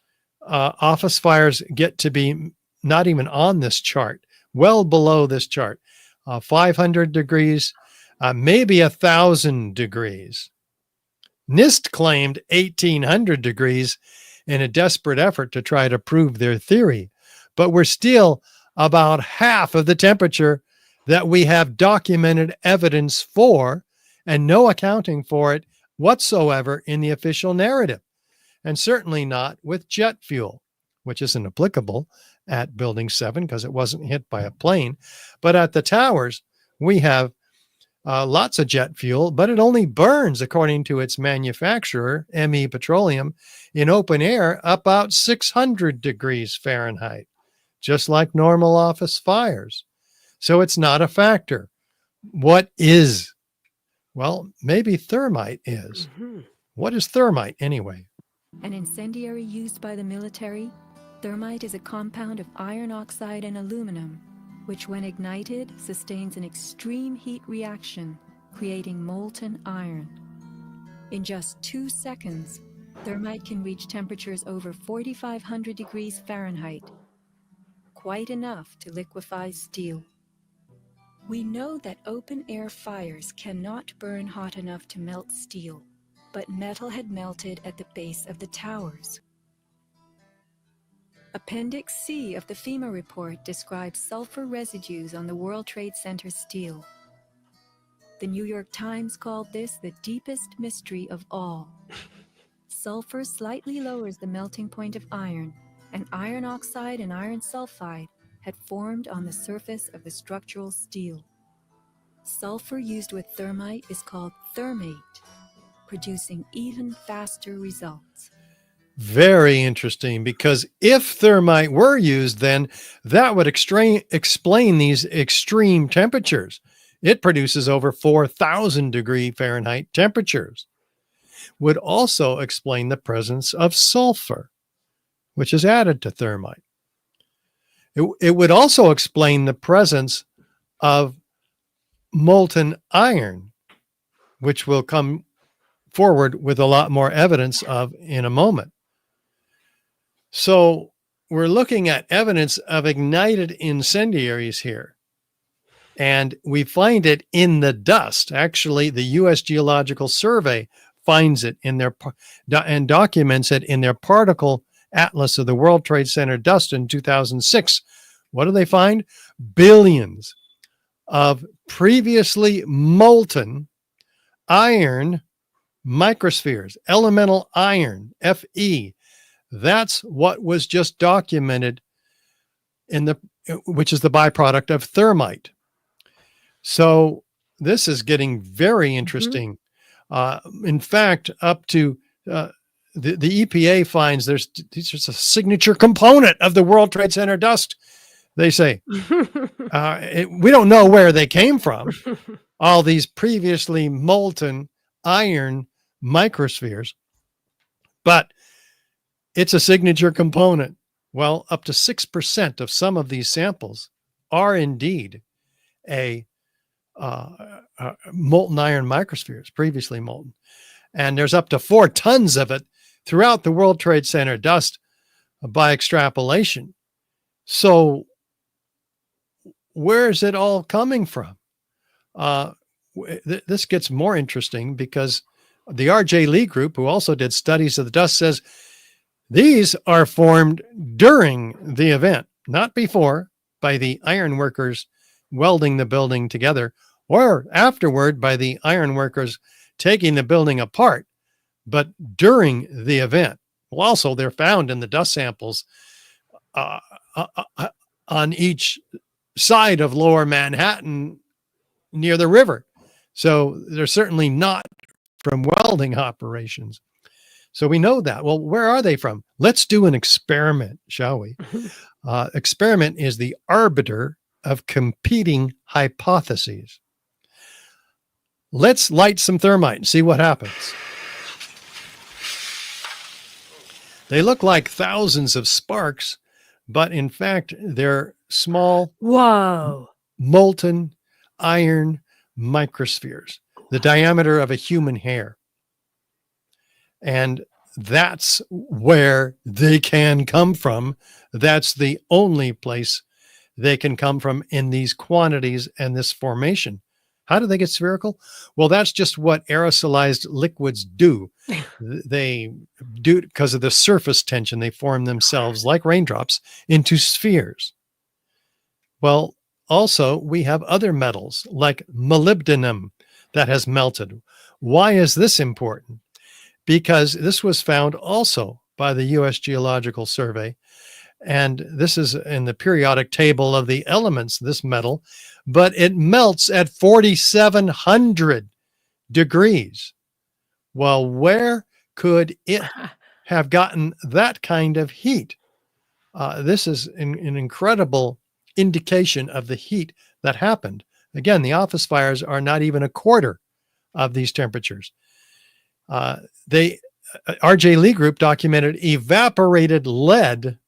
office fires get to be not even on this chart, well below this chart, 500 degrees, maybe 1,000 degrees. NIST claimed 1,800 degrees in a desperate effort to try to prove their theory, but we're still about half of the temperature that we have documented evidence for, and no accounting for it whatsoever in the official narrative, and certainly not with jet fuel, which isn't applicable at Building 7 because it wasn't hit by a plane. But at the towers, we have lots of jet fuel, but it only burns, according to its manufacturer, ME Petroleum, in open air about 600 degrees Fahrenheit, just like normal office fires. So it's not a factor. What is? Well, maybe thermite is. What is thermite anyway?
An incendiary used by the military, thermite is a compound of iron oxide and aluminum, which when ignited sustains an extreme heat reaction, creating molten iron. In just 2 seconds, thermite can reach temperatures over 4,500 degrees Fahrenheit, quite enough to liquefy steel. We know that open-air fires cannot burn hot enough to melt steel, but metal had melted at the base of the towers. Appendix C of the FEMA report describes sulfur residues on the World Trade Center steel. The New York Times called this the deepest mystery of all. Sulfur slightly lowers the melting point of iron, and iron oxide and iron sulfide had formed on the surface of the structural steel. Sulfur used with thermite is called thermate, producing even faster results.
Very interesting, because if thermite were used, then that would explain these extreme temperatures. It produces over 4,000 degree Fahrenheit temperatures. Would also explain the presence of sulfur, which is added to thermite. It would also explain the presence of molten iron, which will come forward with a lot more evidence of in a moment. So we're looking at evidence of ignited incendiaries here. And we find it in the dust. Actually, the U.S. Geological Survey finds it in their and documents it in their particle atlas of the World Trade Center dust in 2006. What do they find? Billions of previously molten iron microspheres, elemental iron, Fe. That's what was just documented which is the byproduct of thermite. So this is getting very interesting. In fact, up to the EPA finds there's a signature component of the World Trade Center dust. They say, we don't know where they came from. All these previously molten iron microspheres, but it's a signature component. Well, up to 6% of some of these samples are indeed molten iron microspheres, previously molten. And there's up to 4 tons of it throughout the World Trade Center dust by extrapolation. So where is it all coming from? This gets more interesting because the R.J. Lee group, who also did studies of the dust, says these are formed during the event, not before, by the iron workers welding the building together, or afterward by the iron workers taking the building apart, but during the event. Well, also, they're found in the dust samples on each side of Lower Manhattan near the river. So they're certainly not from welding operations. So we know that. Well, where are they from? Let's do an experiment, shall we? Experiment is the arbiter of competing hypotheses. Let's light some thermite and see what happens. They look like thousands of sparks, but in fact, they're small, molten iron microspheres, the diameter of a human hair. And that's where they can come from. That's the only place they can come from in these quantities and this formation. How do they get spherical? Well, that's just what aerosolized liquids do. They do it because of the surface tension. They form themselves like raindrops into spheres. Well, also, we have other metals like molybdenum that has melted. Why is this important? Because this was found also by the U.S. Geological Survey. And this is in the periodic table of the elements, this metal, but it melts at 4,700 degrees. Well, where could it have gotten that kind of heat? This is an incredible indication of the heat that happened. Again, the office fires are not even a quarter of these temperatures. RJ Lee Group documented evaporated lead.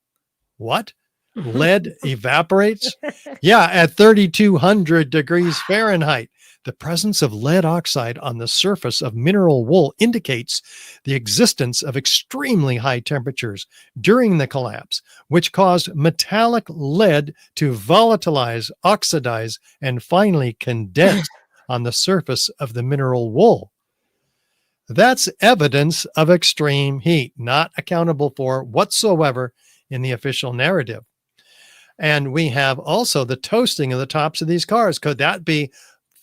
What? Lead evaporates? Yeah, at 3,200 degrees Fahrenheit. The presence of lead oxide on the surface of mineral wool indicates the existence of extremely high temperatures during the collapse, which caused metallic lead to volatilize, oxidize, and finally condense on the surface of the mineral wool. That's evidence of extreme heat, not accountable for whatsoever in the official narrative. And we have also the toasting of the tops of these cars. Could that be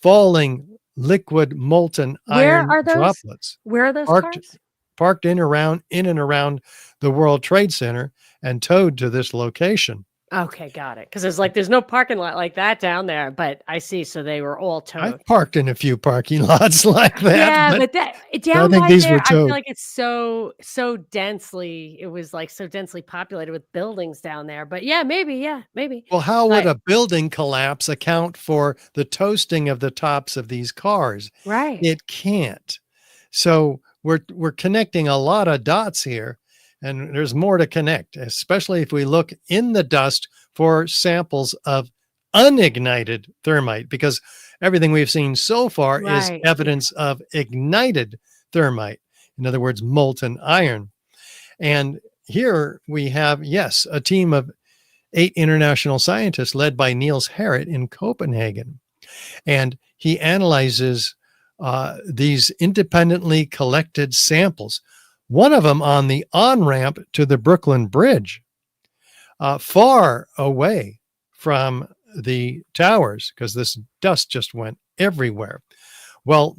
falling liquid molten iron droplets?
Where are those cars?
Parked in and around the World Trade Center and towed to this location.
Okay, got it. Because there's no parking lot like that down there, but I see. So they were all towed.
I've parked in a few parking lots like that.
Yeah, but down
think
by
these
there,
were
I feel
towed.
like it's so densely. It was like so densely populated with buildings down there. But yeah, maybe.
Well, how would a building collapse account for the toasting of the tops of these cars?
Right.
It can't. So we're connecting a lot of dots here, and there's more to connect, especially if we look in the dust for samples of unignited thermite, because everything we've seen so far is evidence of ignited thermite. In other words, molten iron. And here we have, yes, a team of 8 international scientists led by Niels Harrit in Copenhagen. And he analyzes these independently collected samples. One of them on the on-ramp to the Brooklyn Bridge, far away from the towers, because this dust just went everywhere. Well,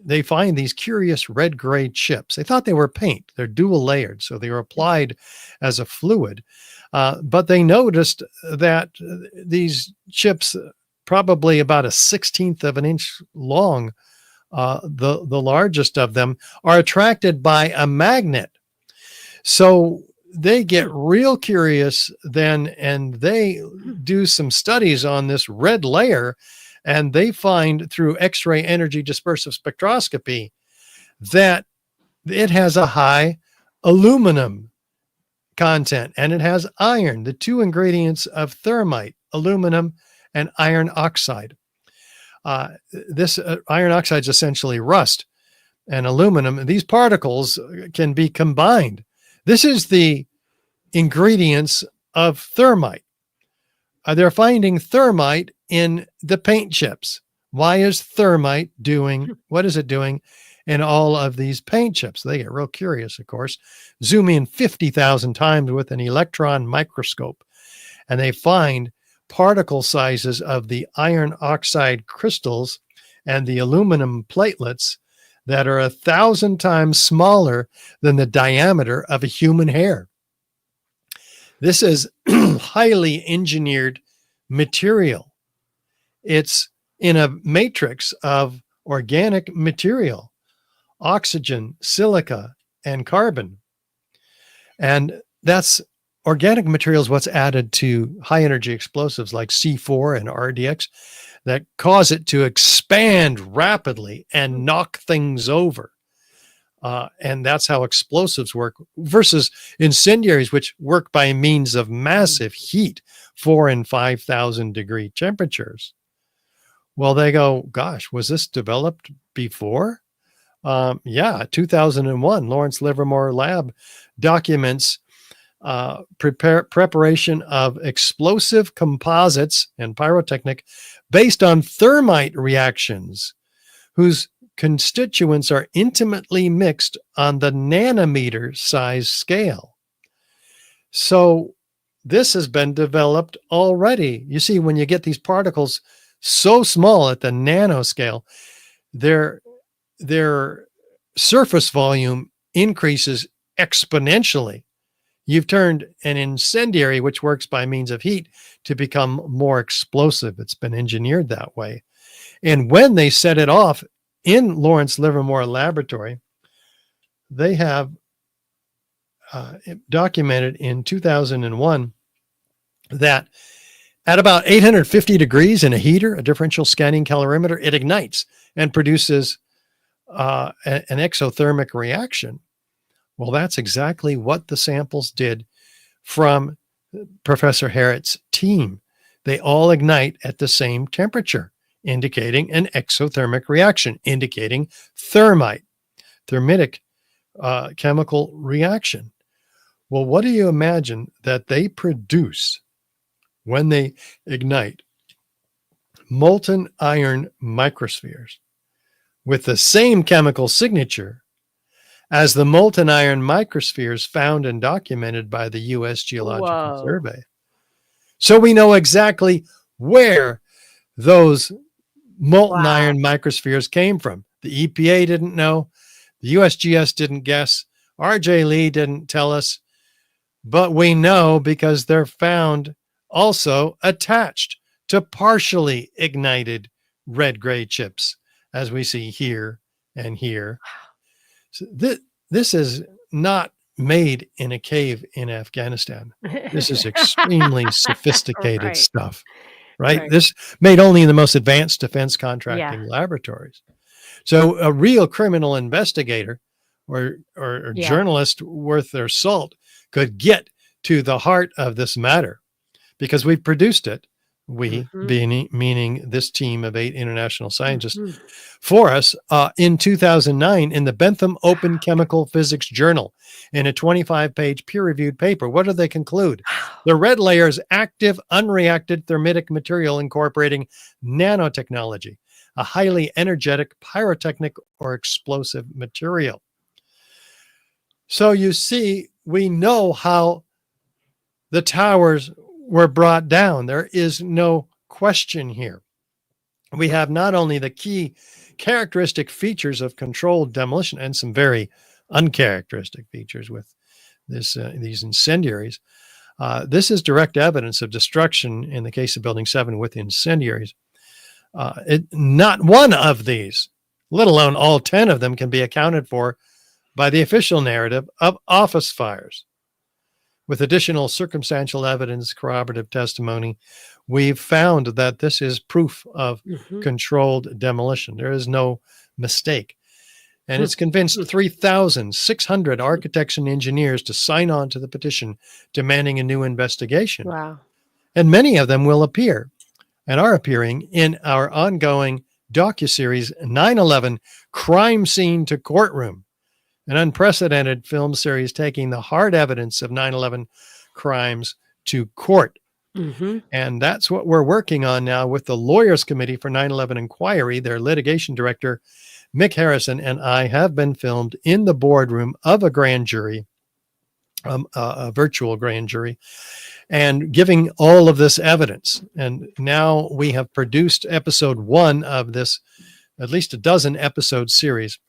they find these curious red-gray chips. They thought they were paint. They're dual layered, so they were applied as a fluid. But they noticed that these chips, probably about 1/16 of an inch long, the largest of them, are attracted by a magnet. So they get real curious then, and they do some studies on this red layer, and they find through X-ray energy dispersive spectroscopy that it has a high aluminum content and it has iron, the 2 ingredients of thermite, aluminum and iron oxide. This iron oxide is essentially rust, and aluminum. These particles can be combined. This is the ingredients of thermite. They're finding thermite in the paint chips. Why is thermite doing, what is it doing in all of these paint chips? They get real curious, of course. Zoom in 50,000 times with an electron microscope, and they find particle sizes of the iron oxide crystals and the aluminum platelets that are 1,000 times smaller than the diameter of a human hair. This is highly engineered material. It's in a matrix of organic material, oxygen, silica, and carbon. And that's organic materials, what's added to high energy explosives like C4 and RDX that cause it to expand rapidly and knock things over. And that's how explosives work versus incendiaries, which work by means of massive heat, 4,000 and 5,000 degree temperatures. Well, they go, gosh, was this developed before? Yeah, 2001, Lawrence Livermore Lab documents preparation of explosive composites and pyrotechnic based on thermite reactions, whose constituents are intimately mixed on the nanometer size scale. So this has been developed already. You see, when you get these particles so small at the nanoscale, their surface volume increases exponentially. You've turned an incendiary, which works by means of heat, to become more explosive. It's been engineered that way. And when they set it off in Lawrence Livermore Laboratory, they have documented in 2001 that at about 850 degrees in a heater, a differential scanning calorimeter, it ignites and produces an exothermic reaction. Well, that's exactly what the samples did from Professor Harriot's team. They all ignite at the same temperature, indicating an exothermic reaction, indicating thermite, thermitic chemical reaction. Well, what do you imagine that they produce when they ignite? Molten iron microspheres with the same chemical signature as the molten iron microspheres found and documented by the U.S. Geological Survey. So we know exactly where those molten iron microspheres came from. The EPA didn't know. The USGS didn't guess. RJ Lee didn't tell us. But we know because they're found also attached to partially ignited red-gray chips, as we see here and here. So this is not made in a cave in Afghanistan. This is extremely sophisticated stuff, right? This made only in the most advanced defense contracting laboratories. So a real criminal investigator or journalist worth their salt could get to the heart of this matter because we've produced it. We, meaning this team of 8 international scientists, for us in 2009 in the Bentham Open Chemical Physics Journal in a 25-page peer-reviewed paper. What do they conclude? The red layer is active, unreacted thermitic material incorporating nanotechnology, a highly energetic pyrotechnic or explosive material. So you see, we know how the towers were brought down. There is no question here. We have not only the key characteristic features of controlled demolition and some very uncharacteristic features with these incendiaries. This is direct evidence of destruction in the case of Building 7 with incendiaries. Not one of these, let alone all 10 of them, can be accounted for by the official narrative of office fires. With additional circumstantial evidence, corroborative testimony, we've found that this is proof of controlled demolition. There is no mistake. And it's convinced 3,600 architects and engineers to sign on to the petition demanding a new investigation.
Wow.
And many of them will appear and are appearing in our ongoing docuseries 9/11 Crime Scene to Courtroom, an unprecedented film series taking the hard evidence of 9/11 crimes to court. And that's what we're working on now with the Lawyers Committee for 9/11 Inquiry. Their litigation director, Mick Harrison, and I have been filmed in the boardroom of a grand jury, a virtual grand jury, and giving all of this evidence. And now we have produced episode 1 of this, at least a dozen episode series.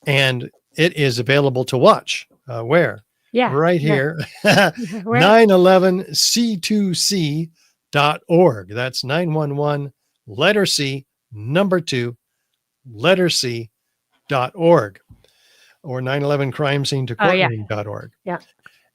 And it is available to watch. Where?
Yeah.
Right here. 911c2c.org. That's 911 letter C number 2, letter C.org, or 9/11 crime scene to
Oh, yeah.
courtroom.org.
Yeah.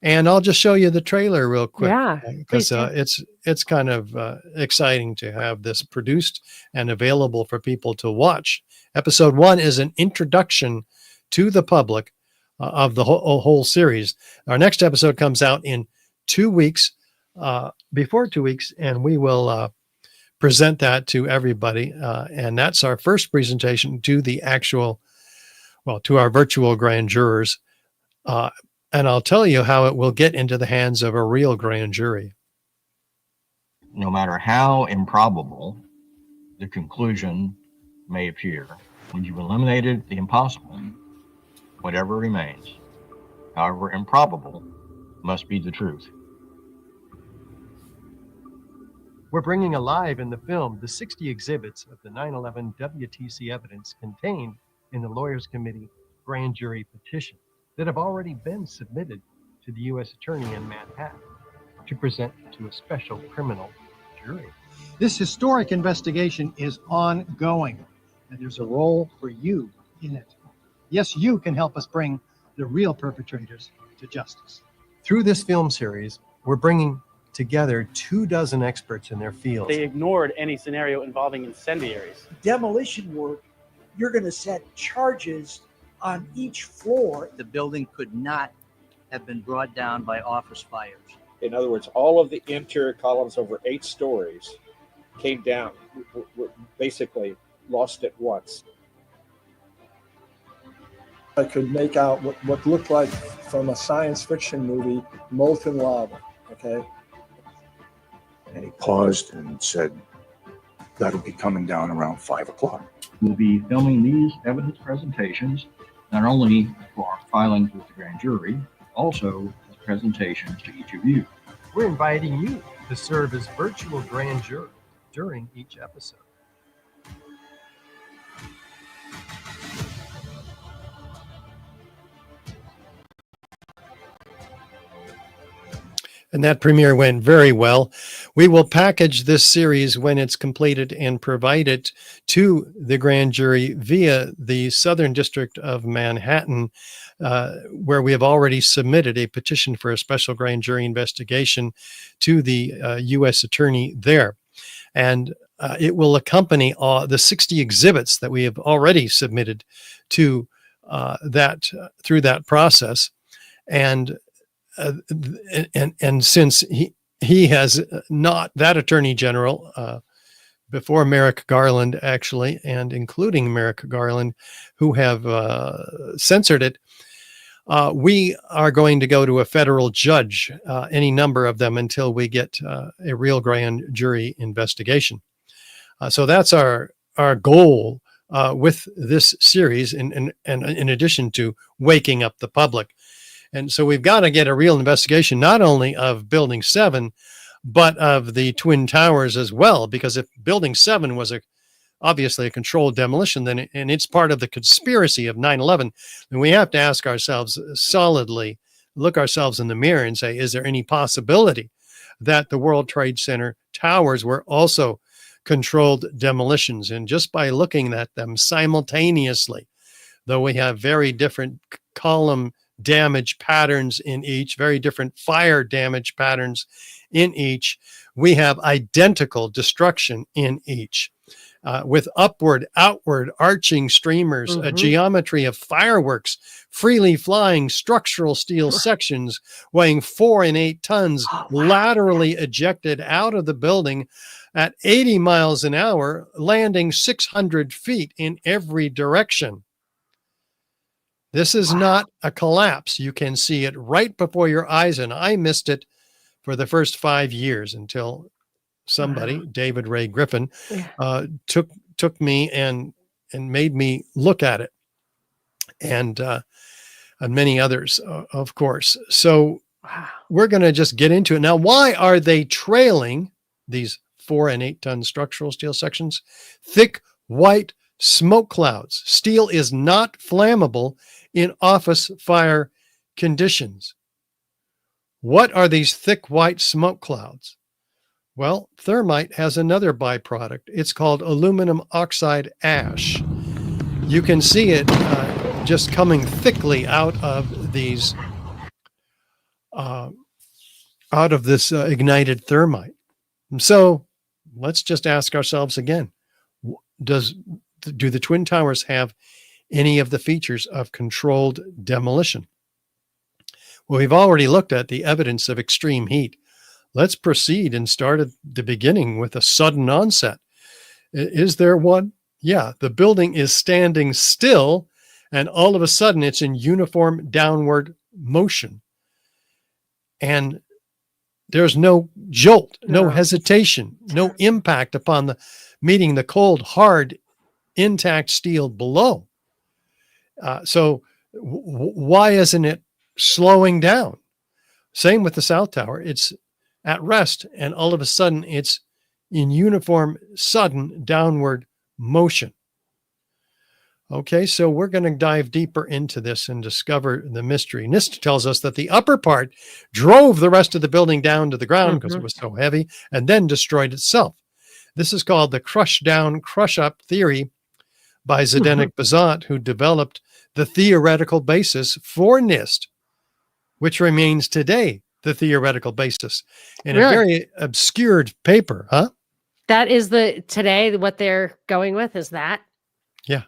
And I'll just show you the trailer real quick.
Yeah,
Because
please do.
it's kind of exciting to have this produced and available for people to watch. Episode 1 is an introduction to the public of the whole series. Our next episode comes out in 2 weeks, before 2 weeks, and we will present that to everybody. And that's our first presentation to the actual, well, to our virtual grand jurors. And I'll tell you how it will get into the hands of a real grand jury.
No matter how improbable the conclusion may appear, when you've eliminated the impossible, whatever remains, however improbable, must be the truth.
We're bringing alive in the film the 60 exhibits of the 9/11 WTC evidence contained in the Lawyers Committee grand jury petition that have already been submitted to the U.S. Attorney in Manhattan to present to a special criminal jury.
This historic investigation is ongoing, and there's a role for you in it. Yes, you can help us bring the real perpetrators to justice.
Through this film series, we're bringing together 24 experts in their fields.
They ignored any scenario involving incendiaries.
Demolition work, you're going to set charges on each floor.
The building could not have been brought down by office fires.
In other words, all of the interior columns over 8 stories came down, were basically lost at once.
I could make out what looked like from a science fiction movie, molten lava, okay?
And he paused and said, that'll be coming down around 5 o'clock.
We'll be filming these evidence presentations not only for our filings with the grand jury, but also as presentations to each of you.
We're inviting you to serve as virtual grand juror during each episode. And that premiere went very well. We will package this series when it's completed and provide it to the grand jury via the Southern District of Manhattan, where we have already submitted a petition for a special grand jury investigation to the U.S. Attorney there. And it will accompany the 60 exhibits that we have already submitted to through that process. And since he has not, that Attorney General before Merrick Garland, actually, and including Merrick Garland, who have censored it, we are going to go to a federal judge, any number of them, until we get a real grand jury investigation. So that's our goal with this series, and in addition to waking up the public. And so we've got to get a real investigation, not only of Building 7, but of the Twin Towers as well, because if Building 7 was obviously a controlled demolition, then and it's part of the conspiracy of 9/11, then we have to ask ourselves solidly, look ourselves in the mirror and say, is there any possibility that the World Trade Center towers were also controlled demolitions? And just by looking at them simultaneously, though we have very different column damage patterns in each, very different fire damage patterns in each, we have identical destruction in each, with upward, outward, arching streamers, a geometry of fireworks, freely flying structural steel sections weighing 4 and 8 tons, laterally ejected out of the building at 80 miles an hour, landing 600 feet in every direction. This is not a collapse. You can see it right before your eyes, and I missed it for the first 5 years until somebody, David Ray Griffin, took me and made me look at it, and many others, of course. So we're going to just get into it now. Why are they trailing these 4 and 8 ton structural steel sections? Thick white smoke clouds. Steel is not flammable in office fire conditions. What are these thick white smoke clouds? Well, thermite has another byproduct. It's called aluminum oxide ash. You can see it just coming thickly out of these, out of this ignited thermite. And so let's just ask ourselves again, do the Twin Towers have any of the features of controlled demolition? Well, we've already looked at the evidence of extreme heat. Let's proceed and start at the beginning with a sudden onset. Is there one? Yeah, the building is standing still, and all of a sudden it's in uniform downward motion. And there's no jolt, no hesitation, no impact upon the meeting the cold, hard, intact steel below. So why isn't it slowing down? Same with the South Tower. It's at rest, and all of a sudden it's in uniform, sudden downward motion. Okay, so we're going to dive deeper into this and discover the mystery. NIST tells us that the upper part drove the rest of the building down to the ground because it was so heavy, and then destroyed itself. This is called the crush down, crush up theory by Zdeněk Bazant, who developed the theoretical basis for NIST, which remains today the theoretical basis in a very obscured paper, huh?
That is today what they're going with, is that?
Yeah.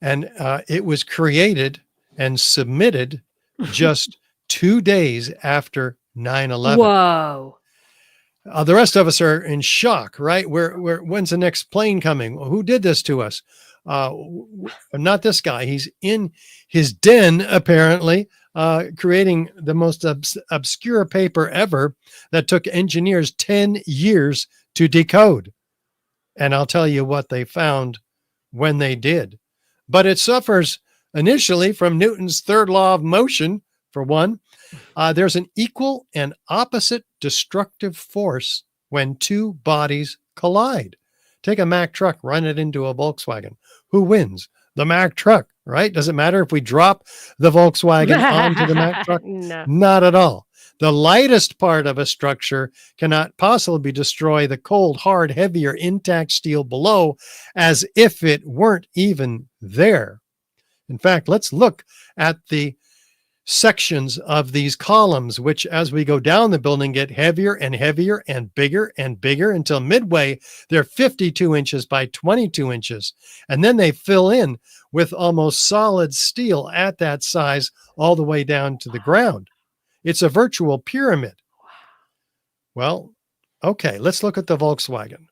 And it was created and submitted just 2 days after 9/11.
Whoa.
The rest of us are in shock, right? When's the next plane coming? Who did this to us? Not this guy. He's in his den, apparently, creating the most obscure paper ever that took engineers 10 years to decode. And I'll tell you what they found when they did. But it suffers initially from Newton's third law of motion, for one. There's an equal and opposite destructive force when two bodies collide. Take a Mack truck, run it into a Volkswagen. Who wins? The Mack truck, right? Does it matter if we drop the Volkswagen onto the Mack truck?
No.
Not at all. The lightest part of a structure cannot possibly destroy the cold, hard, heavier, intact steel below as if it weren't even there. In fact, let's look at the sections of these columns, which as we go down the building get heavier and heavier and bigger until midway they're 52 inches by 22 inches. And then they fill in with almost solid steel at that size all the way down to the ground. It's a virtual pyramid. Well, okay, let's look at the Volkswagen.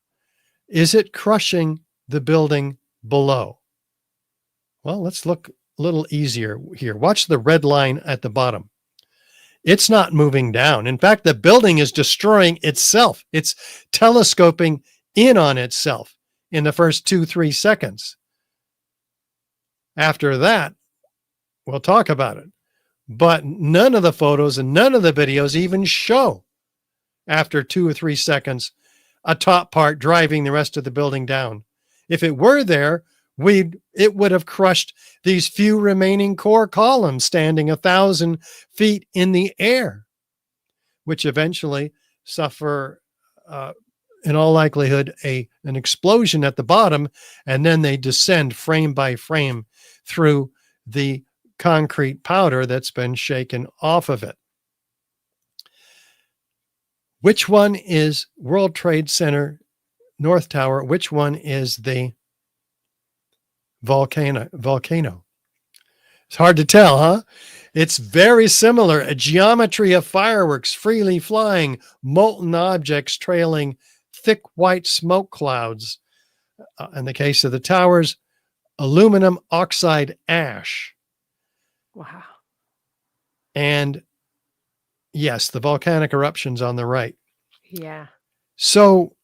Is it crushing the building below? Well, let's look a little easier here. Watch the red line at the bottom. It's not moving down. In fact, the building is destroying itself. It's telescoping in on itself in the first 2-3 seconds. After that, we'll talk about it. But none of the photos and none of the videos even show, after 2 or 3 seconds, a top part driving the rest of the building down. If it were there, it would have crushed these few remaining core columns standing 1,000 feet in the air, which eventually suffer, in all likelihood, an explosion at the bottom, and then they descend frame by frame through the concrete powder that's been shaken off of it. Which one is World Trade Center North Tower? Which one is the volcano? It's hard to tell, huh? It's very similar. A geometry of fireworks freely flying, molten objects trailing thick white smoke clouds. In the case of the towers, aluminum oxide ash.
Wow.
And yes, the volcanic eruptions on the right.
Yeah.
So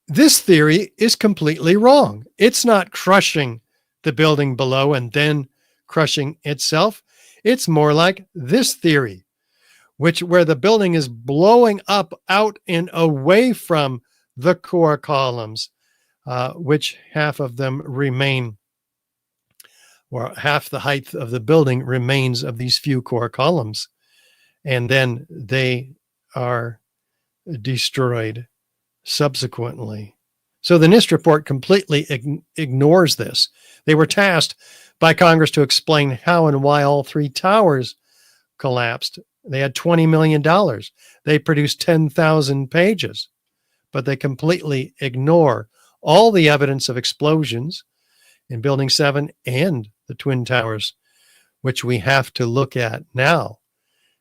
this theory is completely wrong. It's not crushing the building below and then crushing itself. It's more like this theory, where the building is blowing up out and away from the core columns, which half of them remain, or half the height of the building remains of these few core columns. And then they are destroyed subsequently. So the NIST report completely ignores this. They were tasked by Congress to explain how and why all three towers collapsed. They had $20 million. They produced 10,000 pages, but they completely ignore all the evidence of explosions in Building 7 and the Twin Towers, which we have to look at now,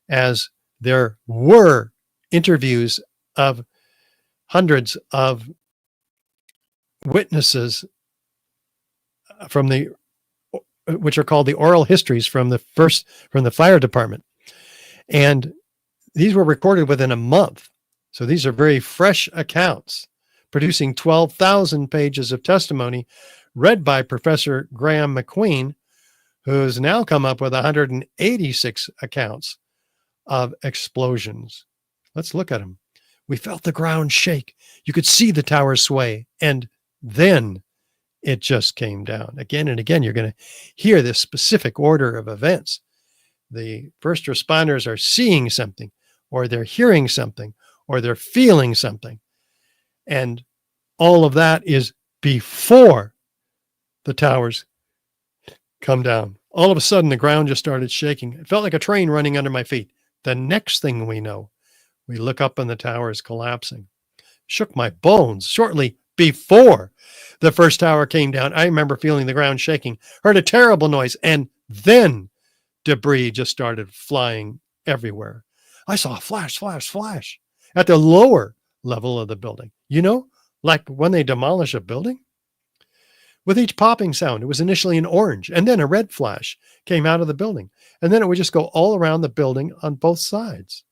as there were interviews of hundreds of witnesses from which are called the oral histories from the fire department. And these were recorded within a month. So these are very fresh accounts, producing 12,000 pages of testimony read by Professor Graham McQueen, who's now come up with 186 accounts of explosions. Let's look at them. We felt the ground shake. You could see the tower sway. And then it just came down. Again and again, you're going to hear this specific order of events. The first responders are seeing something, or they're hearing something, or they're feeling something. And all of that is before the towers come down. All of a sudden, the ground just started shaking. It felt like a train running under my feet. The next thing we know, we look up and the tower is collapsing. Shook my bones. Shortly before the first tower came down, I remember feeling the ground shaking, heard a terrible noise, and then debris just started flying everywhere. I saw a flash, flash, flash at the lower level of the building. You know, like when they demolish a building? With each popping sound, it was initially an orange, and then a red flash came out of the building. And then it would just go all around the building on both sides.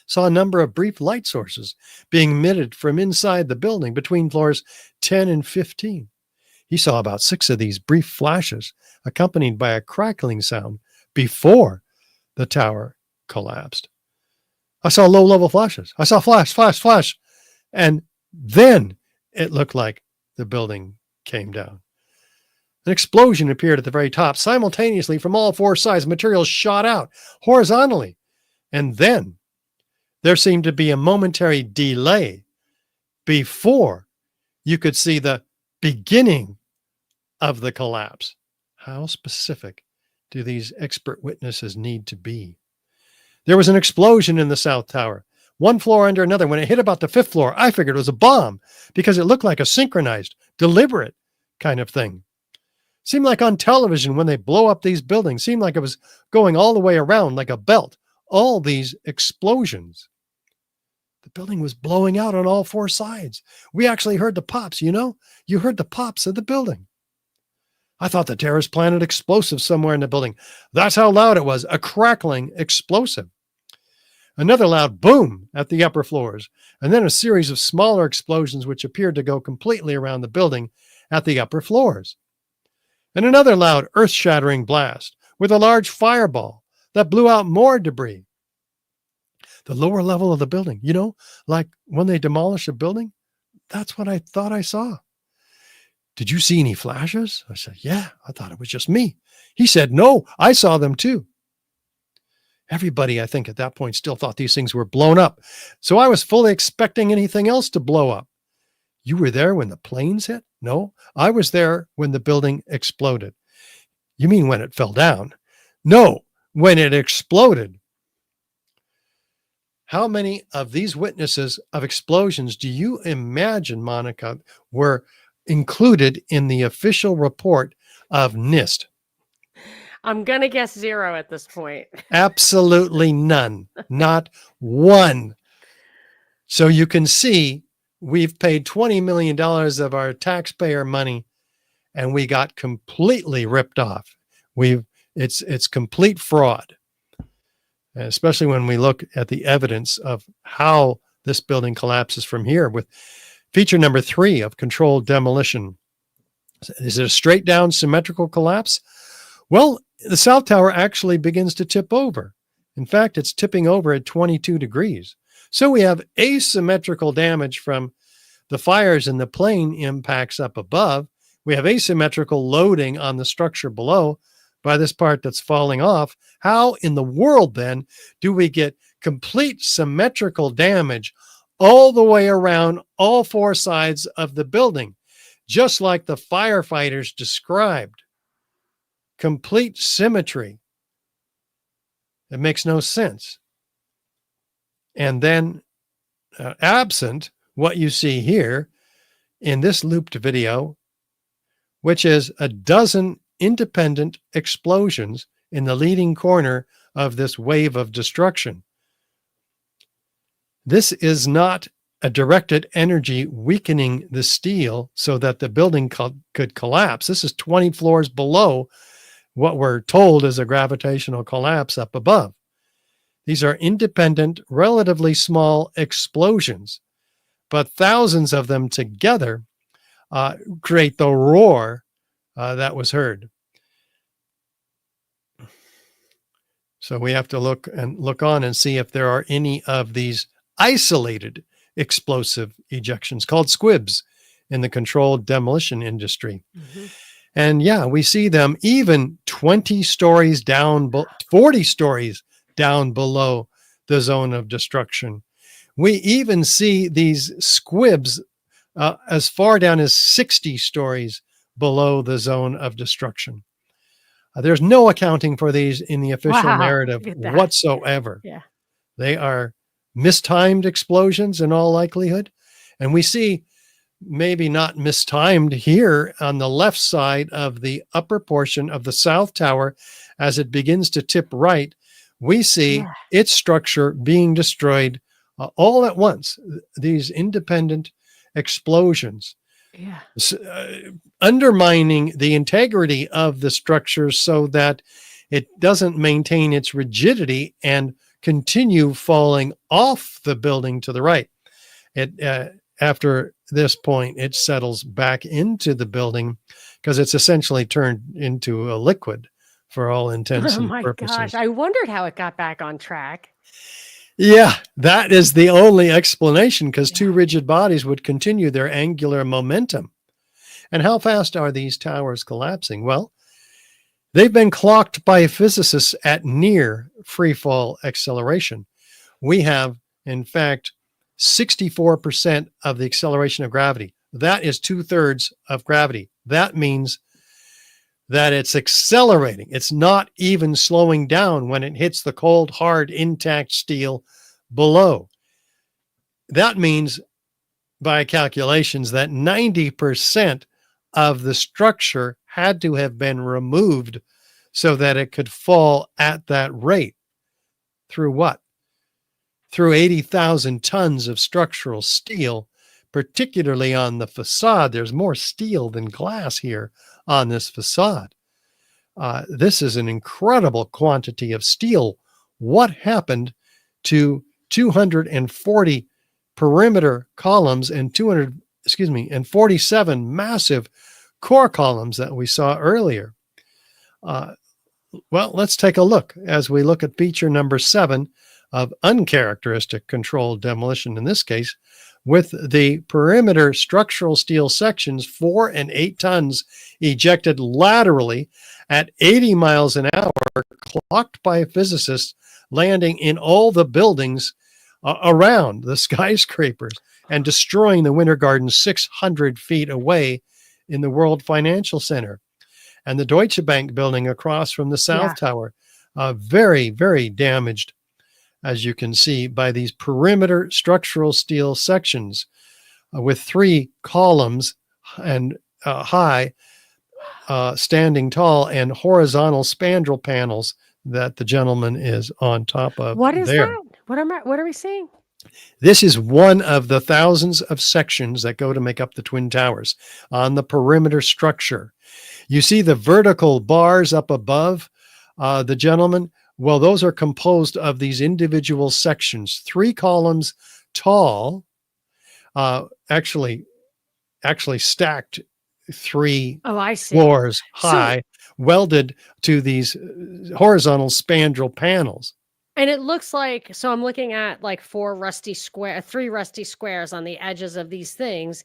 Saw a number of brief light sources being emitted from inside the building between floors 10 and 15. He saw about 6 of these brief flashes, accompanied by a crackling sound before the tower collapsed. I saw low-level flashes. I saw flash, flash, flash. And then it looked like the building came down. An explosion appeared at the very top. Simultaneously, from all 4 sides, materials shot out horizontally. And then there seemed to be a momentary delay before you could see the beginning of the collapse. How specific do these expert witnesses need to be? There was an explosion in the South Tower, one floor under another. When it hit about the 5th floor, I figured it was a bomb because it looked like a synchronized, deliberate kind of thing. Seemed like on television when they blow up these buildings, seemed like it was going all the way around like a belt. All these explosions. The building was blowing out on all 4 sides. We actually heard the pops, you know? You heard the pops of the building. I thought the terrorists planted explosives somewhere in the building. That's how loud it was, a crackling explosive. Another loud boom at the upper floors, and then a series of smaller explosions which appeared to go completely around the building at the upper floors. And another loud earth-shattering blast with a large fireball that blew out more debris. The lower level of the building, you know, like when they demolish a building, that's what I thought I saw. Did you see any flashes? I said, yeah, I thought it was just me. He said, no, I saw them too. Everybody, I think, at that point still thought these things were blown up. So I was fully expecting anything else to blow up. You were there when the planes hit? No, I was there when the building exploded. You mean when it fell down? No, when it exploded. How many of these witnesses of explosions do you imagine, Monica, were included in the official report of NIST?
I'm going to guess 0 at this point.
Absolutely none. Not one. So you can see we've paid $20 million of our taxpayer money and we got completely ripped off. It's complete fraud. Especially when we look at the evidence of how this building collapses from here with feature number 3 of controlled demolition. Is it a straight down symmetrical collapse? Well, the South Tower actually begins to tip over. In fact, it's tipping over at 22 degrees. So we have asymmetrical damage from the fires and the plane impacts up above. We have asymmetrical loading on the structure below by this part that's falling off. How in the world then do we get complete symmetrical damage all the way around all four sides of the building, just like the firefighters described. Complete symmetry. It makes no sense. And then, absent what you see here in this looped video, which is a dozen independent explosions in the leading corner of this wave of destruction. This is not a directed energy weakening the steel so that the building could collapse. This is 20 floors below what we're told is a gravitational collapse up above. These are independent, relatively small explosions, but thousands of them together create the roar that was heard. So we have to look on and see if there are any of these isolated explosive ejections called squibs in the controlled demolition industry. Mm-hmm. And yeah, we see them even 20 stories down, 40 stories down below the zone of destruction. We even see these squibs as far down as 60 stories below the zone of destruction. There's no accounting for these in the official narrative whatsoever.
Yeah.
They are mistimed explosions in all likelihood. And we see maybe not mistimed here on the left side of the upper portion of the south tower as it begins to tip right. We see its structure being destroyed all at once. These independent explosions.
Yeah.
Undermining the integrity of the structure so that it doesn't maintain its rigidity and continue falling off the building to the right. After this point, it settles back into the building because it's essentially turned into a liquid for all intents and purposes.
Gosh, I wondered how it got back on track.
Yeah, that is the only explanation, because two rigid bodies would continue their angular momentum. And how fast are these towers collapsing? Well, they've been clocked by physicists at near free fall acceleration. We have, in fact, 64% of the acceleration of gravity. That is 2/3 of gravity. That means that it's accelerating. It's not even slowing down when it hits the cold, hard, intact steel below. That means, by calculations, that 90% of the structure had to have been removed so that it could fall at that rate. Through what? Through 80,000 tons of structural steel, particularly on the facade. There's more steel than glass here on this facade. This is an incredible quantity of steel. What happened to 240 perimeter columns and 47 massive core columns that we saw earlier? Well, let's take a look as we look at feature number 7 of uncharacteristic controlled demolition, in this case, with the perimeter structural steel sections 4 and 8 tons ejected laterally at 80 miles an hour, clocked by physicists, landing in all the buildings around the skyscrapers and destroying the Winter Garden 600 feet away in the World Financial Center. And the Deutsche Bank building across from the South Tower, very, very damaged, as you can see, by these perimeter structural steel sections with 3 columns and high, standing tall, and horizontal spandrel panels that the gentleman is on top of.
What is
there.
that? What are we seeing?
This is one of the thousands of sections that go to make up the Twin Towers on the perimeter structure. You see the vertical bars up above the gentleman? Well, those are composed of these individual sections, 3 columns tall, actually stacked 3 floors high, welded to these horizontal spandrel panels.
And it looks like, so I'm looking at like 3 rusty squares on the edges of these things.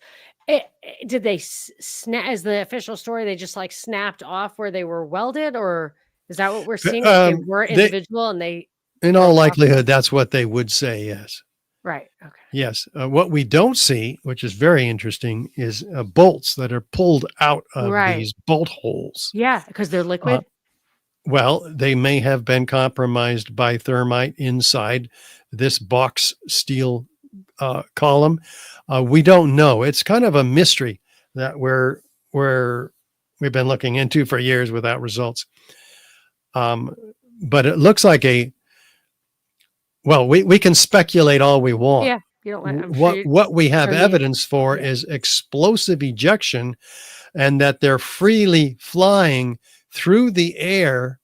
Did they snap, as the official story, they just like snapped off where they were welded, or is that what we're seeing? They were individual and they.
In all likelihood, that's what they would say, yes.
Right. Okay.
Yes. What we don't see, which is very interesting, is bolts that are pulled out of
Right.
these bolt holes.
Yeah, because they're liquid.
Well, they may have been compromised by thermite inside this box steel column. We don't know. It's kind of a mystery that we've been looking into for years without results. But it looks like we can speculate all we want.
Yeah. You don't want. I'm sure
What we have
or you-
evidence for
yeah.
is explosive ejection, and that they're freely flying through the air.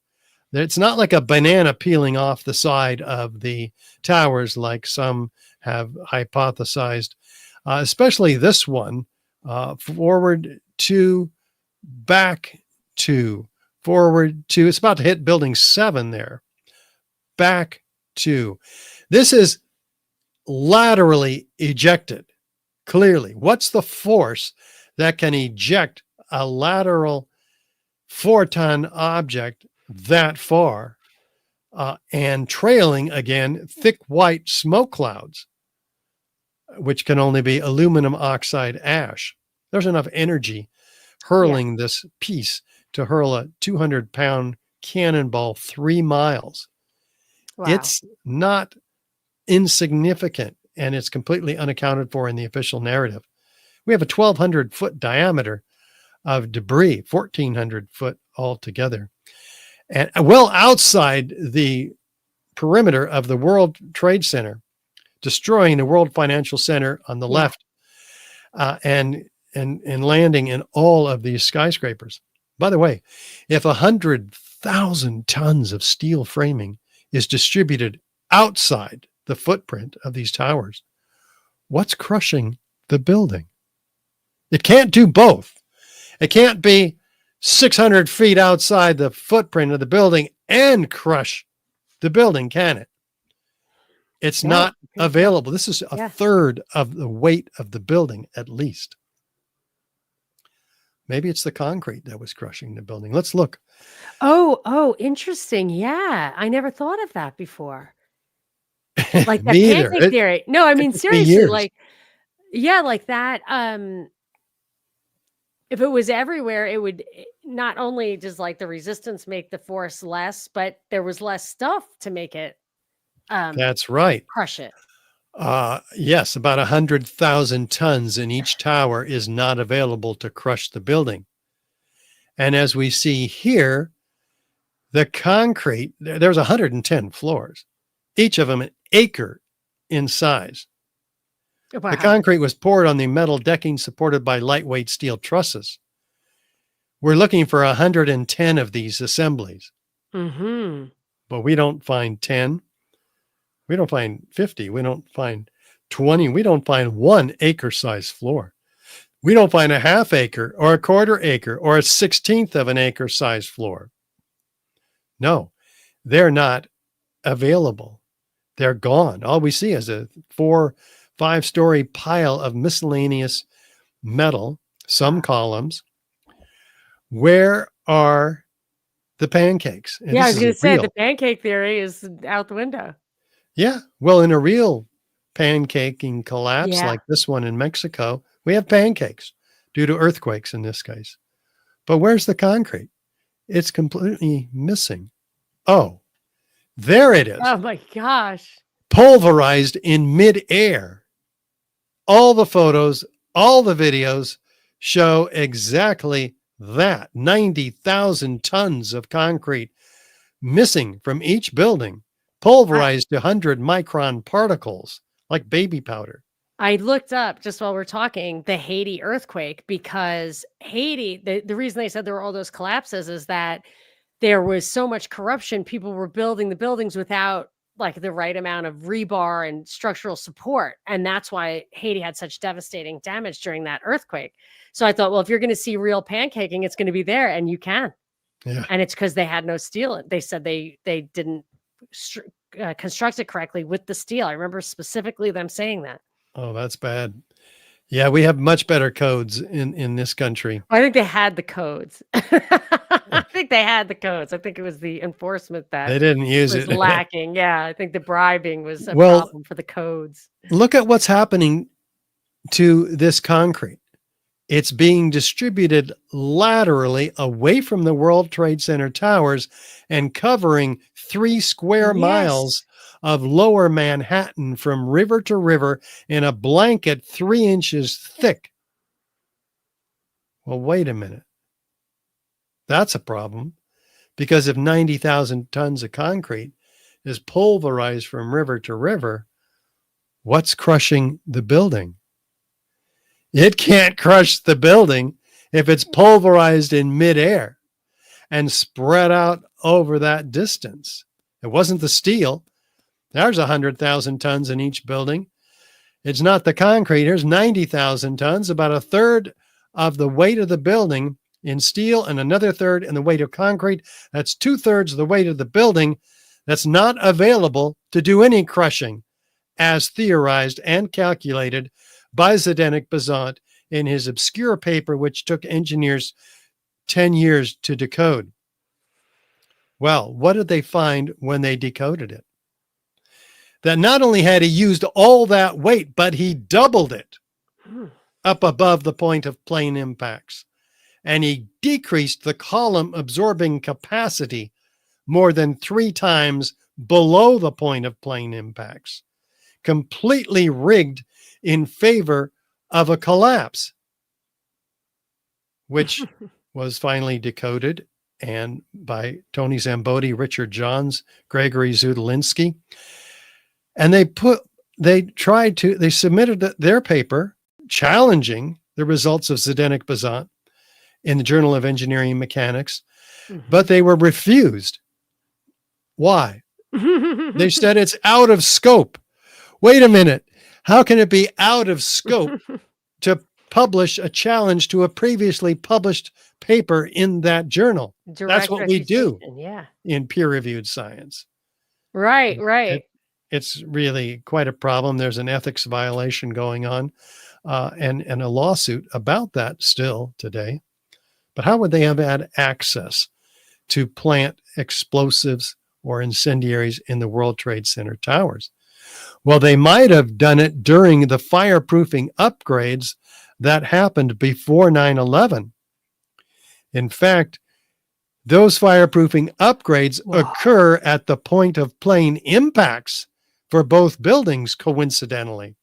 It's not like a banana peeling off the side of the towers like some have hypothesized, especially this one, forward to, back to, forward to. It's about to hit building 7 there. Back to. This is laterally ejected. Clearly, what's the force that can eject a lateral 4-ton object that far, and trailing again thick white smoke clouds, which can only be aluminum oxide ash? There's enough energy hurling this piece to hurl a 200-pound cannonball 3 miles.
Wow.
It's not insignificant, and it's completely unaccounted for in the official narrative. We have a 1,200-foot diameter of debris, 1,400 foot altogether, and well outside the perimeter of the World Trade Center, destroying the World Financial Center on the left, and landing in all of these skyscrapers. By the way, if 100,000 tons of steel framing is distributed outside the footprint of these towers, what's crushing the building? It can't do both. It can't be 600 feet outside the footprint of the building and crush the building, can it? It's not available. This is a third of the weight of the building, at least. Maybe it's the concrete that was crushing the building. Let's look.
Oh, interesting. Yeah. I never thought of that before. Like that
Me either.
pancake theory. No, I mean,
took me
seriously,
years.
like, yeah, like that. If it was everywhere, it would not only does like the resistance make the force less, but there was less stuff to make it
That's right.
crush it.
Yes, about 100,000 tons in each tower is not available to crush the building. And as we see here, the concrete, there's 110 floors, each of them an acre in size.
Wow.
The concrete was poured on the metal decking supported by lightweight steel trusses. We're looking for 110 of these assemblies,
Mm-hmm.
but we don't find 10. We don't find 50. We don't find 20. We don't find 1 acre-sized floor. We don't find a half acre or a quarter acre or a 1/16 of an acre-sized floor. No, they're not available. They're gone. All we see is a 4-5-story pile of miscellaneous metal, some columns. Where are the pancakes? And
Yeah, I
this
was
is
going to say
real.
the pancake theory is out the window.
Yeah. Well, in a real pancaking collapse
Yeah.
like this one in Mexico, we have pancakes due to earthquakes in this case. But where's the concrete? It's completely missing. Oh, there it is.
Oh my gosh.
Pulverized in midair. All the photos, all the videos show exactly that. 90,000 tons of concrete missing from each building, pulverized to 100-micron particles like baby powder.
I looked up just while we're talking the Haiti earthquake because Haiti, the reason they said there were all those collapses is that there was so much corruption. People were building the buildings without like the right amount of rebar and structural support. And that's why Haiti had such devastating damage during that earthquake. So I thought, well, if you're going to see real pancaking, it's going to be there, and you can.
Yeah.
And it's because they had no steel. They said they didn't construct it correctly with the steel. I remember specifically them saying that.
Oh, that's bad. Yeah, we have much better codes in this country.
I think they had the codes. I think they had the codes. I think it was the enforcement
They
that
didn't use
was
it.
lacking. Yeah, I think the bribing was a
Well,
problem for the codes.
look at what's happening to this concrete. It's being distributed laterally away from the World Trade Center towers and covering 3 square miles of lower Manhattan from river to river in a blanket 3 inches thick. Well, wait a minute. That's a problem, because if 90,000 tons of concrete is pulverized from river to river, what's crushing the building? It can't crush the building if it's pulverized in midair and spread out over that distance. It wasn't the steel. There's 100,000 tons in each building. It's not the concrete. Here's 90,000 tons, about a third of the weight of the building in steel and another third in the weight of concrete. That's 2/3 of the weight of the building that's not available to do any crushing, as theorized and calculated by Zdeněk Bazant in his obscure paper, which took engineers 10 years to decode. Well, what did they find when they decoded it? That not only had he used all that weight, but he doubled it up above the point of plane impacts. And he decreased the column absorbing capacity more than 3 times below the point of plane impacts, completely rigged in favor of a collapse, which was finally decoded and by Tony Zambodi, Richard Johns, Gregory Zudolinski. And they submitted their paper challenging the results of Zdeněk Bazant in the Journal of Engineering and Mechanics, but they were refused. Why? They said it's out of scope. Wait a minute. How can it be out of scope to publish a challenge to a previously published paper in that journal? That's what we do in peer-reviewed science.
Right, right.
It's really quite a problem. There's an ethics violation going on and a lawsuit about that still today. But how would they have had access to plant explosives or incendiaries in the World Trade Center towers? Well, they might have done it during the fireproofing upgrades that happened before 9/11. In fact, those fireproofing upgrades occur at the point of plane impacts for both buildings, coincidentally.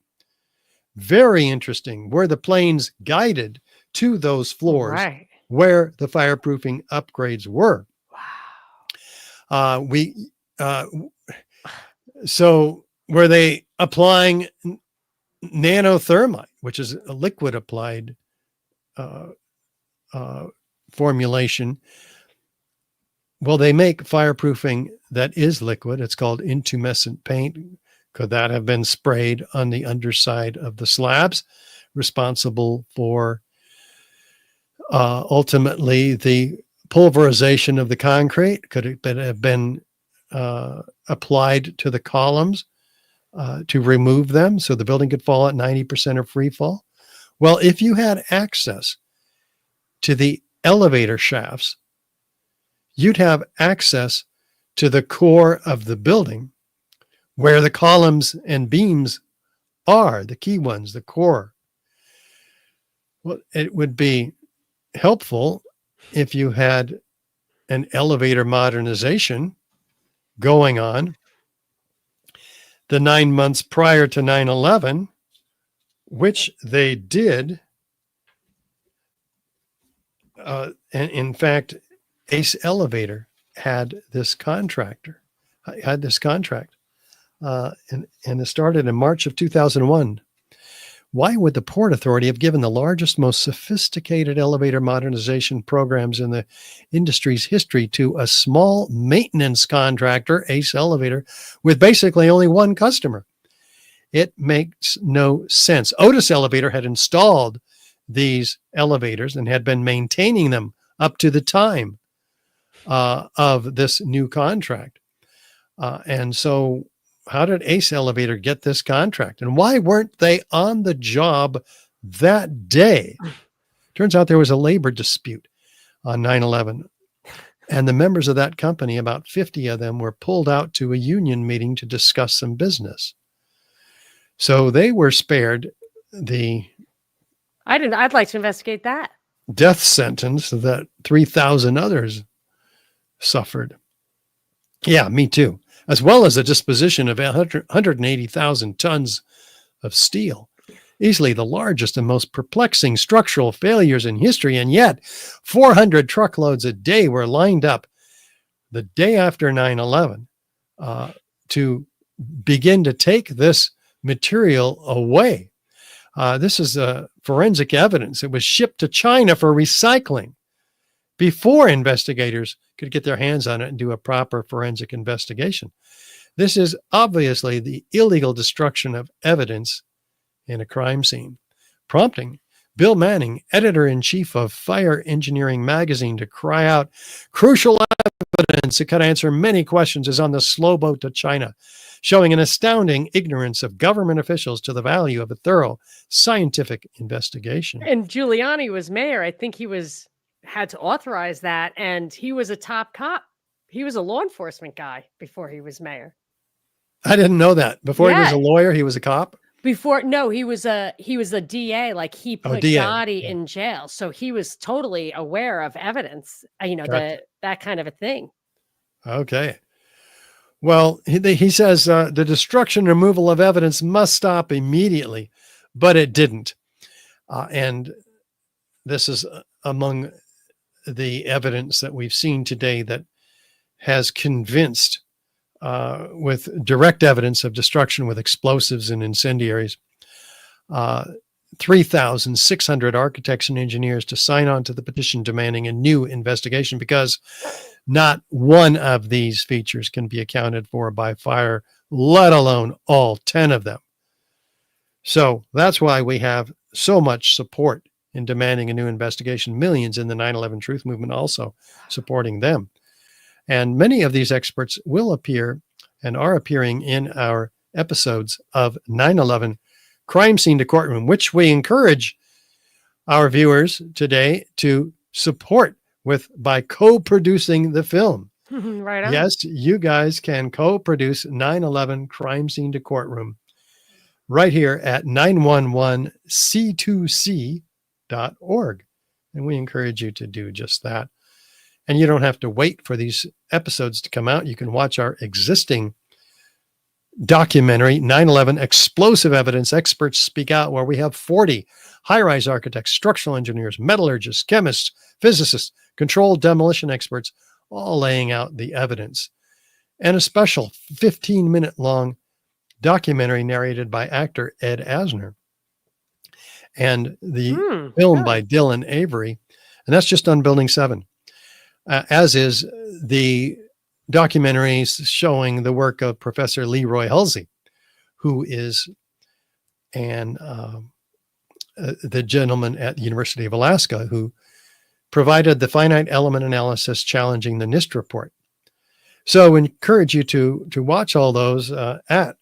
Very interesting, where the planes guided to those floors where the fireproofing upgrades were. So were they applying nanothermite, which is a liquid applied formulation? Well, they make fireproofing that is liquid. It's called intumescent paint. Could that have been sprayed on the underside of the slabs, responsible for ultimately the pulverization of the concrete? Could it have been applied to the columns to remove them so the building could fall at 90% of free fall? Well, if you had access to the elevator shafts, you'd have access to the core of the building where the columns and beams are, the key ones, the core. Well, it would be helpful if you had an elevator modernization going on the 9 months prior to 9/11, which they did. And in fact, Ace Elevator had this contract, and it started in March of 2001. Why would the Port Authority have given the largest, most sophisticated elevator modernization programs in the industry's history to a small maintenance contractor, Ace Elevator, with basically only one customer? It makes no sense. Otis Elevator had installed these elevators and had been maintaining them up to the time of this new contract. And so, how did Ace Elevator get this contract? And why weren't they on the job that day. Turns out there was a labor dispute on 9/11. And the members of that company, about 50 of them, were pulled out to a union meeting to discuss some business. So they were spared the
I'd like to investigate that.
death sentence that 3,000 others suffered. Yeah, me too. As well as the disposition of 180,000 tons of steel, easily the largest and most perplexing structural failures in history. And yet 400 truckloads a day were lined up the day after 9/11 to begin to take this material away. This is forensic evidence. It was shipped to China for recycling before investigators could get their hands on it and do a proper forensic investigation. This is obviously the illegal destruction of evidence in a crime scene, prompting Bill Manning, editor-in-chief of Fire Engineering magazine, to cry out, "Crucial evidence that could answer many questions is on the slow boat to China, showing an astounding ignorance of government officials to the value of a thorough scientific investigation."
And Giuliani was mayor. I think he had to authorize that, and he was a top cop. He was a law enforcement guy before he was mayor.
I didn't know that. Before he was
Yeah.
a lawyer, he was a cop?
No, he was a DA. Like, he put
DA.
Gotti in jail, so he was totally aware of evidence.
Gotcha.
That kind of a thing.
Okay. Well, he says the destruction and removal of evidence must stop immediately, but it didn't. And this is among the evidence that we've seen today that has convinced, with direct evidence of destruction with explosives and incendiaries, 3,600 architects and engineers to sign on to the petition demanding a new investigation, because not one of these features can be accounted for by fire, let alone all 10 of them. So that's why we have so much support in demanding a new investigation. Millions in the 9/11 Truth Movement also supporting them. And many of these experts will appear and are appearing in our episodes of 9/11 Crime Scene to Courtroom, which we encourage our viewers today to support by co-producing the film.
Right on.
Yes, you guys can co-produce 9/11 Crime Scene to Courtroom right here at 911c2c.org. And we encourage you to do just that. And you don't have to wait for these episodes to come out. You can watch our existing documentary, 9/11 Explosive Evidence Experts Speak Out, where we have 40 high-rise architects, structural engineers, metallurgists, chemists, physicists, controlled demolition experts, all laying out the evidence. And a special 15-minute long documentary narrated by actor Ed Asner. And the film by Dylan Avery. And that's just on Building 7. As is the documentaries showing the work of Professor Leroy Hulsey, who is the gentleman at the University of Alaska who provided the finite element analysis challenging the NIST report. So we encourage you to watch all those at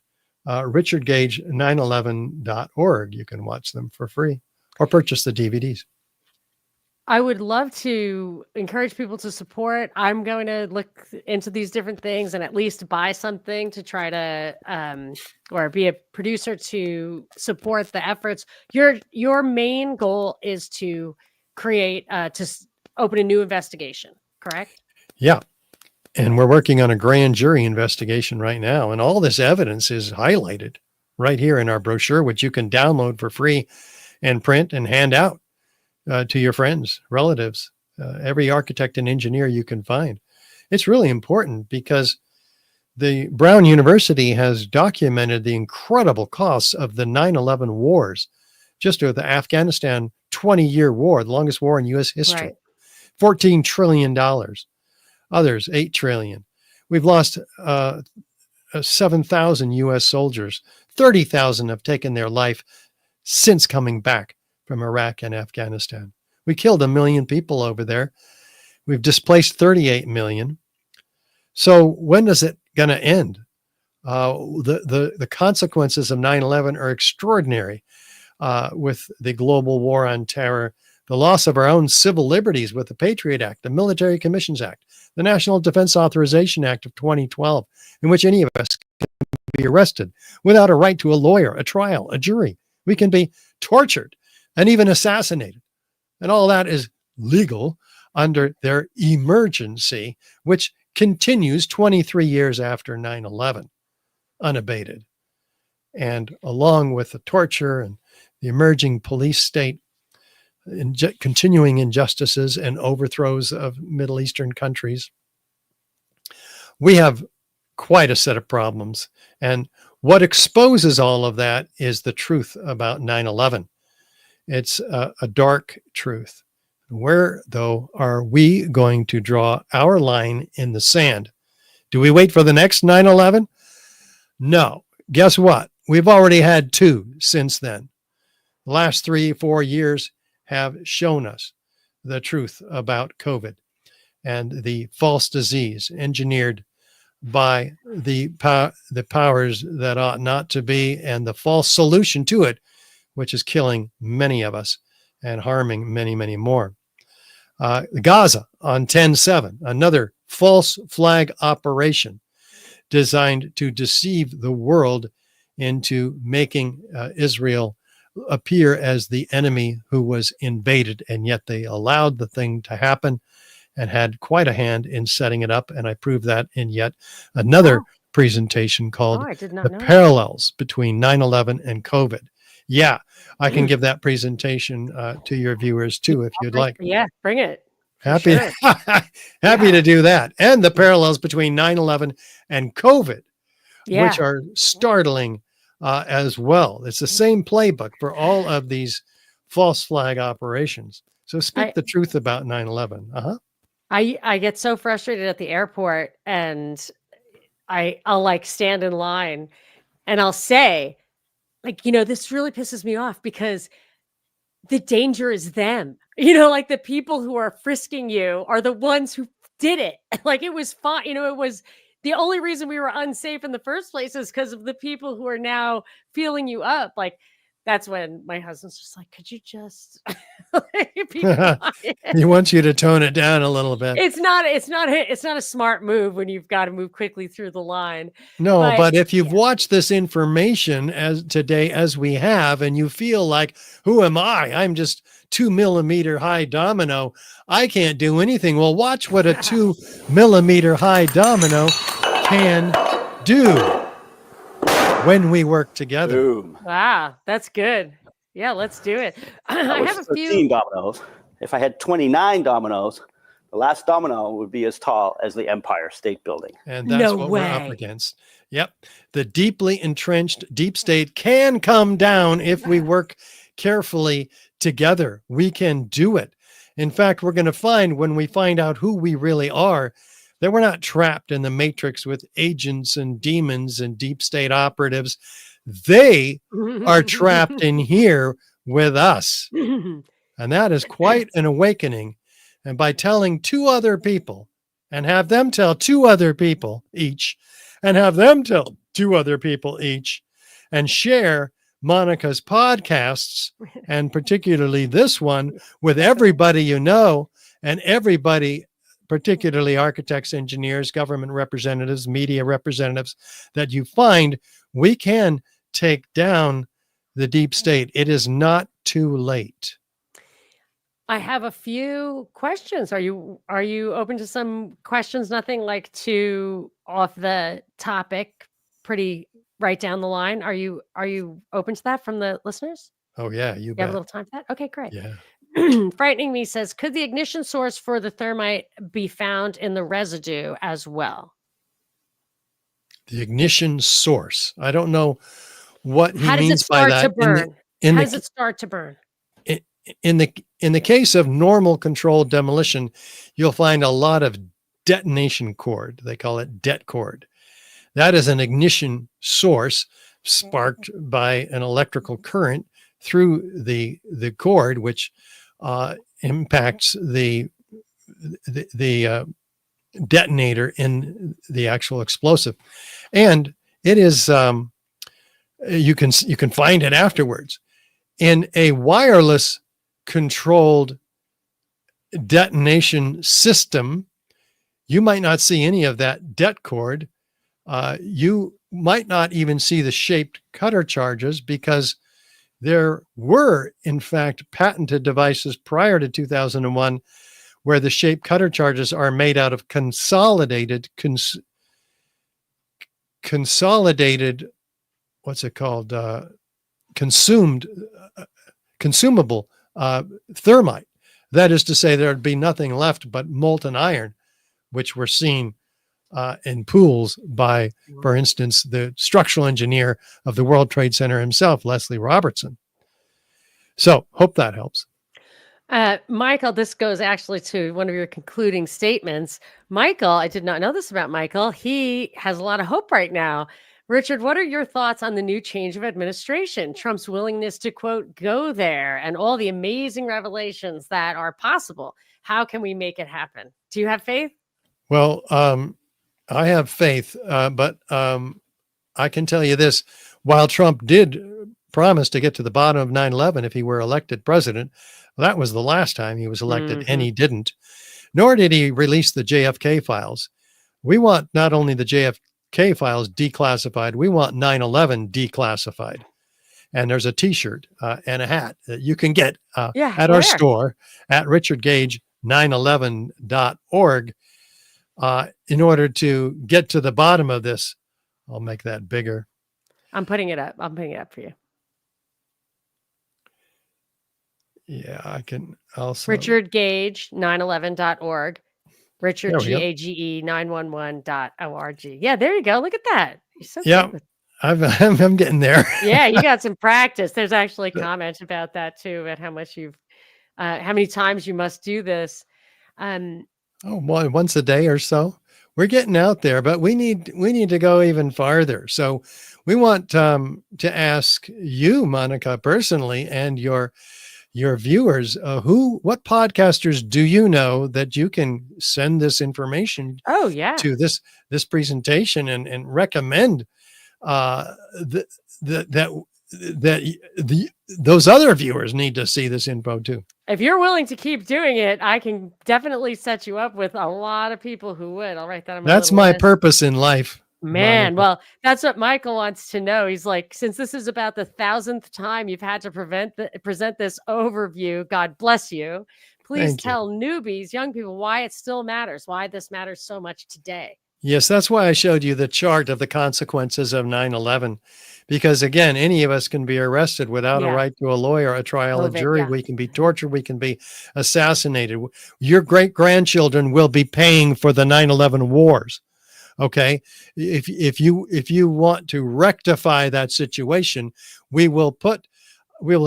richardgage911.org. You can watch them for free or purchase the DVDs.
I would love to encourage people to support. I'm going to look into these different things and at least buy something to try to, or be a producer to support the efforts. Your main goal is to create, open a new investigation, correct?
Yeah. And we're working on a grand jury investigation right now. And all this evidence is highlighted right here in our brochure, which you can download for free and print and hand out to your friends, relatives, every architect and engineer you can find. It's really important because the Brown University has documented the incredible costs of the 9/11 wars, just of the Afghanistan 20-year war, the longest war in U.S. history.
Right.
$14 trillion. Others, $8 trillion. We've lost 7,000 U.S. soldiers. 30,000 have taken their life since coming back from Iraq and Afghanistan. We killed 1 million people over there. We've displaced 38 million. So when is it going to end? The consequences of 9/11 are extraordinary. with the global war on terror, the loss of our own civil liberties with the Patriot Act, the Military Commissions Act, the National Defense Authorization Act of 2012, in which any of us can be arrested without a right to a lawyer, a trial, a jury. We can be tortured and even assassinated. And all that is legal under their emergency, which continues 23 years after 9/11, unabated. And along with the torture and the emerging police state, continuing injustices and overthrows of Middle Eastern countries, we have quite a set of problems. And what exposes all of that is the truth about 9/11. It's a dark truth. Where, though, are we going to draw our line in the sand? Do we wait for the next 9/11? No. Guess what? We've already had two since then. The last 3-4 years have shown us the truth about COVID and the false disease engineered by the powers that ought not to be, and the false solution to it, which is killing many of us and harming many, many more. Gaza on 10/7, another false flag operation designed to deceive the world into making Israel appear as the enemy who was invaded, and yet they allowed the thing to happen and had quite a hand in setting it up. And I proved that in yet another presentation called The Parallels Between 9/11 and COVID. Yeah, I can give that presentation to your viewers too, if you'd like.
Yeah, bring it.
Happy, happy to do that. And the parallels between 9/11 and COVID, which are startling as well. It's the same playbook for all of these false flag operations. So speak the truth about 9/11.
I get so frustrated at the airport, and I'll like stand in line and I'll say, like, this really pisses me off because the danger is them. Like the people who are frisking you are the ones who did it. Like it was fine. It was the only reason we were unsafe in the first place is because of the people who are now feeling you up. Like that's when my husband's just like, could you just be quiet?
He wants you to tone it down a little bit.
It's not a smart move when you've got to move quickly through the line.
No, but if you've watched this information as today, as we have, and you feel like, who am I? I'm just 2 millimeter high domino. I can't do anything. Well, watch what a 2 millimeter high domino can do when we work together.
Boom.
Wow, that's good. Yeah, let's do it. I have a
13
few
dominoes. If I had 29 dominoes, the last domino would be as tall as the Empire State Building.
And that's what we're up against. Yep. The deeply entrenched deep state can come down if we work carefully together. We can do it. In fact, we're going to find when we find out who we really are, that we're not trapped in the matrix with agents and demons and deep state operatives. They are trapped in here with us. And that is quite an awakening. And by telling 2 other people and have them tell 2 other people each, and have them tell 2 other people each, and share Monica's podcasts, and particularly this one, with everybody you know, and everybody, particularly architects, engineers, government representatives, media representatives, that you find, we can take down the deep state. It is not too late.
I have a few questions. Are you open to some questions? Nothing like too off the topic, pretty right down the line. Are you open to that from the listeners?
Oh yeah, you bet.
Have a little time for that? Okay, great.
Yeah.
Frightening Me says, could the ignition source for the thermite be found in the residue as well?
The ignition source. I don't know what he
How does
means
it
by
start
that.
to burn? How does it start to burn?
In the case of normal controlled demolition, you'll find a lot of detonation cord. They call it det cord. That is an ignition source sparked by an electrical current through the cord, which impacts the detonator in the actual explosive. And it is you can find it afterwards. In a wireless controlled detonation system, you might not see any of that det cord. You might not even see the shaped cutter charges, because there were, in fact, patented devices prior to 2001 where the shaped cutter charges are made out of consolidated, what's it called? Consumable thermite. That is to say, there'd be nothing left but molten iron, which were seen in pools by, for instance, the structural engineer of the World Trade Center himself, Leslie Robertson. So hope that helps.
Michael, this goes actually to one of your concluding statements. Michael, I did not know this about Michael. He has a lot of hope right now. Richard, what are your thoughts on the new change of administration, Trump's willingness to, quote, go there, and all the amazing revelations that are possible? How can we make it happen? Do you have faith?
Well, I have faith, but I can tell you this. While Trump did promise to get to the bottom of 9/11 if he were elected president, that was the last time he was elected, and he didn't. Nor did he release the JFK files. We want not only the JFK files declassified, we want 9/11 declassified. And there's a t-shirt and a hat that you can get at our store at richardgage911.org in order to get to the bottom of this. I'll make that bigger.
I'm putting it up. I'm putting it up for you.
Yeah, I can also.
richardgage911.org. Richard, G-A-G-E 911.org. Yeah, there you go. Look at that. You're so good.
I'm getting there.
Yeah, you got some practice. There's actually comments about that too, about how much how many times you must do this.
Once a day or so. We're getting out there, but we need to go even farther. So we want to ask you, Monica, personally, and your viewers, what podcasters do you know that you can send this information to this presentation and recommend those other viewers need to see this info too.
If you're willing to keep doing it, I can definitely set you up with a lot of people who would. I'll write that on my
That's my
list.
purpose in life.
Man,
Monica.
well, that's what Michael wants to know. He's like, since this is about the 1,000th time you've had to present this overview, God bless you. Please tell newbies, young people, why it still matters, why this matters so much today.
Yes, that's why I showed you the chart of the consequences of 9/11. Because again, any of us can be arrested without a right to a lawyer, a trial, a jury. We can be tortured. We can be assassinated. Your great-grandchildren will be paying for the 9/11 wars. Okay. If you want to rectify that situation, we will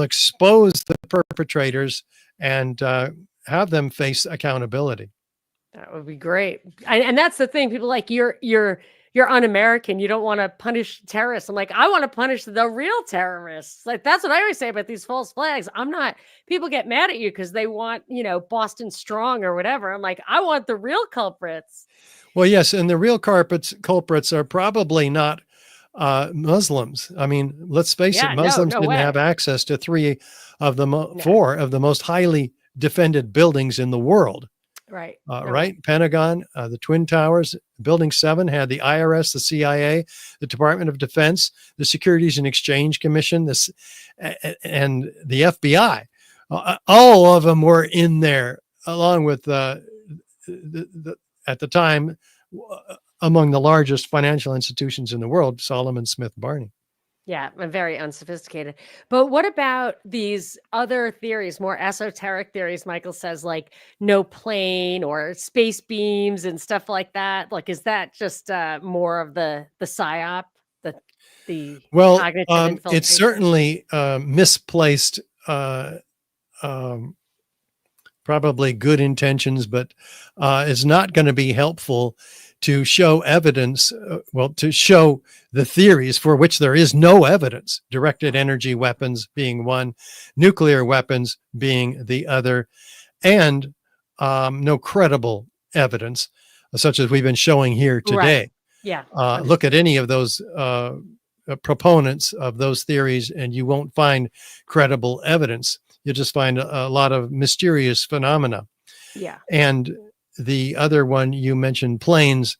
expose the perpetrators and have them face accountability.
That would be great. And that's the thing. People like you're un-American. You don't want to punish terrorists. I'm like, I want to punish the real terrorists. Like, that's what I always say about these false flags. People get mad at you because they want, Boston Strong or whatever. I'm like, I want the real culprits.
Well, yes. And the real culprits are probably not Muslims. I mean, let's face it. Muslims didn't have access to four of the most highly defended buildings in the world.
Right.
Right. Pentagon, the Twin Towers, Building 7 had the IRS, the CIA, the Department of Defense, the Securities and Exchange Commission, and the FBI. All of them were in there, along with at the time, among the largest financial institutions in the world, Solomon Smith Barney.
Yeah, I'm very unsophisticated. But what about these other theories, more esoteric theories, Michael says, like no plane or space beams and stuff like that? Like, is that just more of the psyop, the cognitive infiltration?
It's certainly misplaced, probably good intentions, but it's not going to be helpful to show evidence, to show the theories for which there is no evidence, directed energy weapons being one, nuclear weapons being the other, and no credible evidence, such as we've been showing here today.
Right. Yeah.
Look at any of those proponents of those theories, and you won't find credible evidence. You'll just find a lot of mysterious phenomena.
Yeah.
And the other one you mentioned, planes.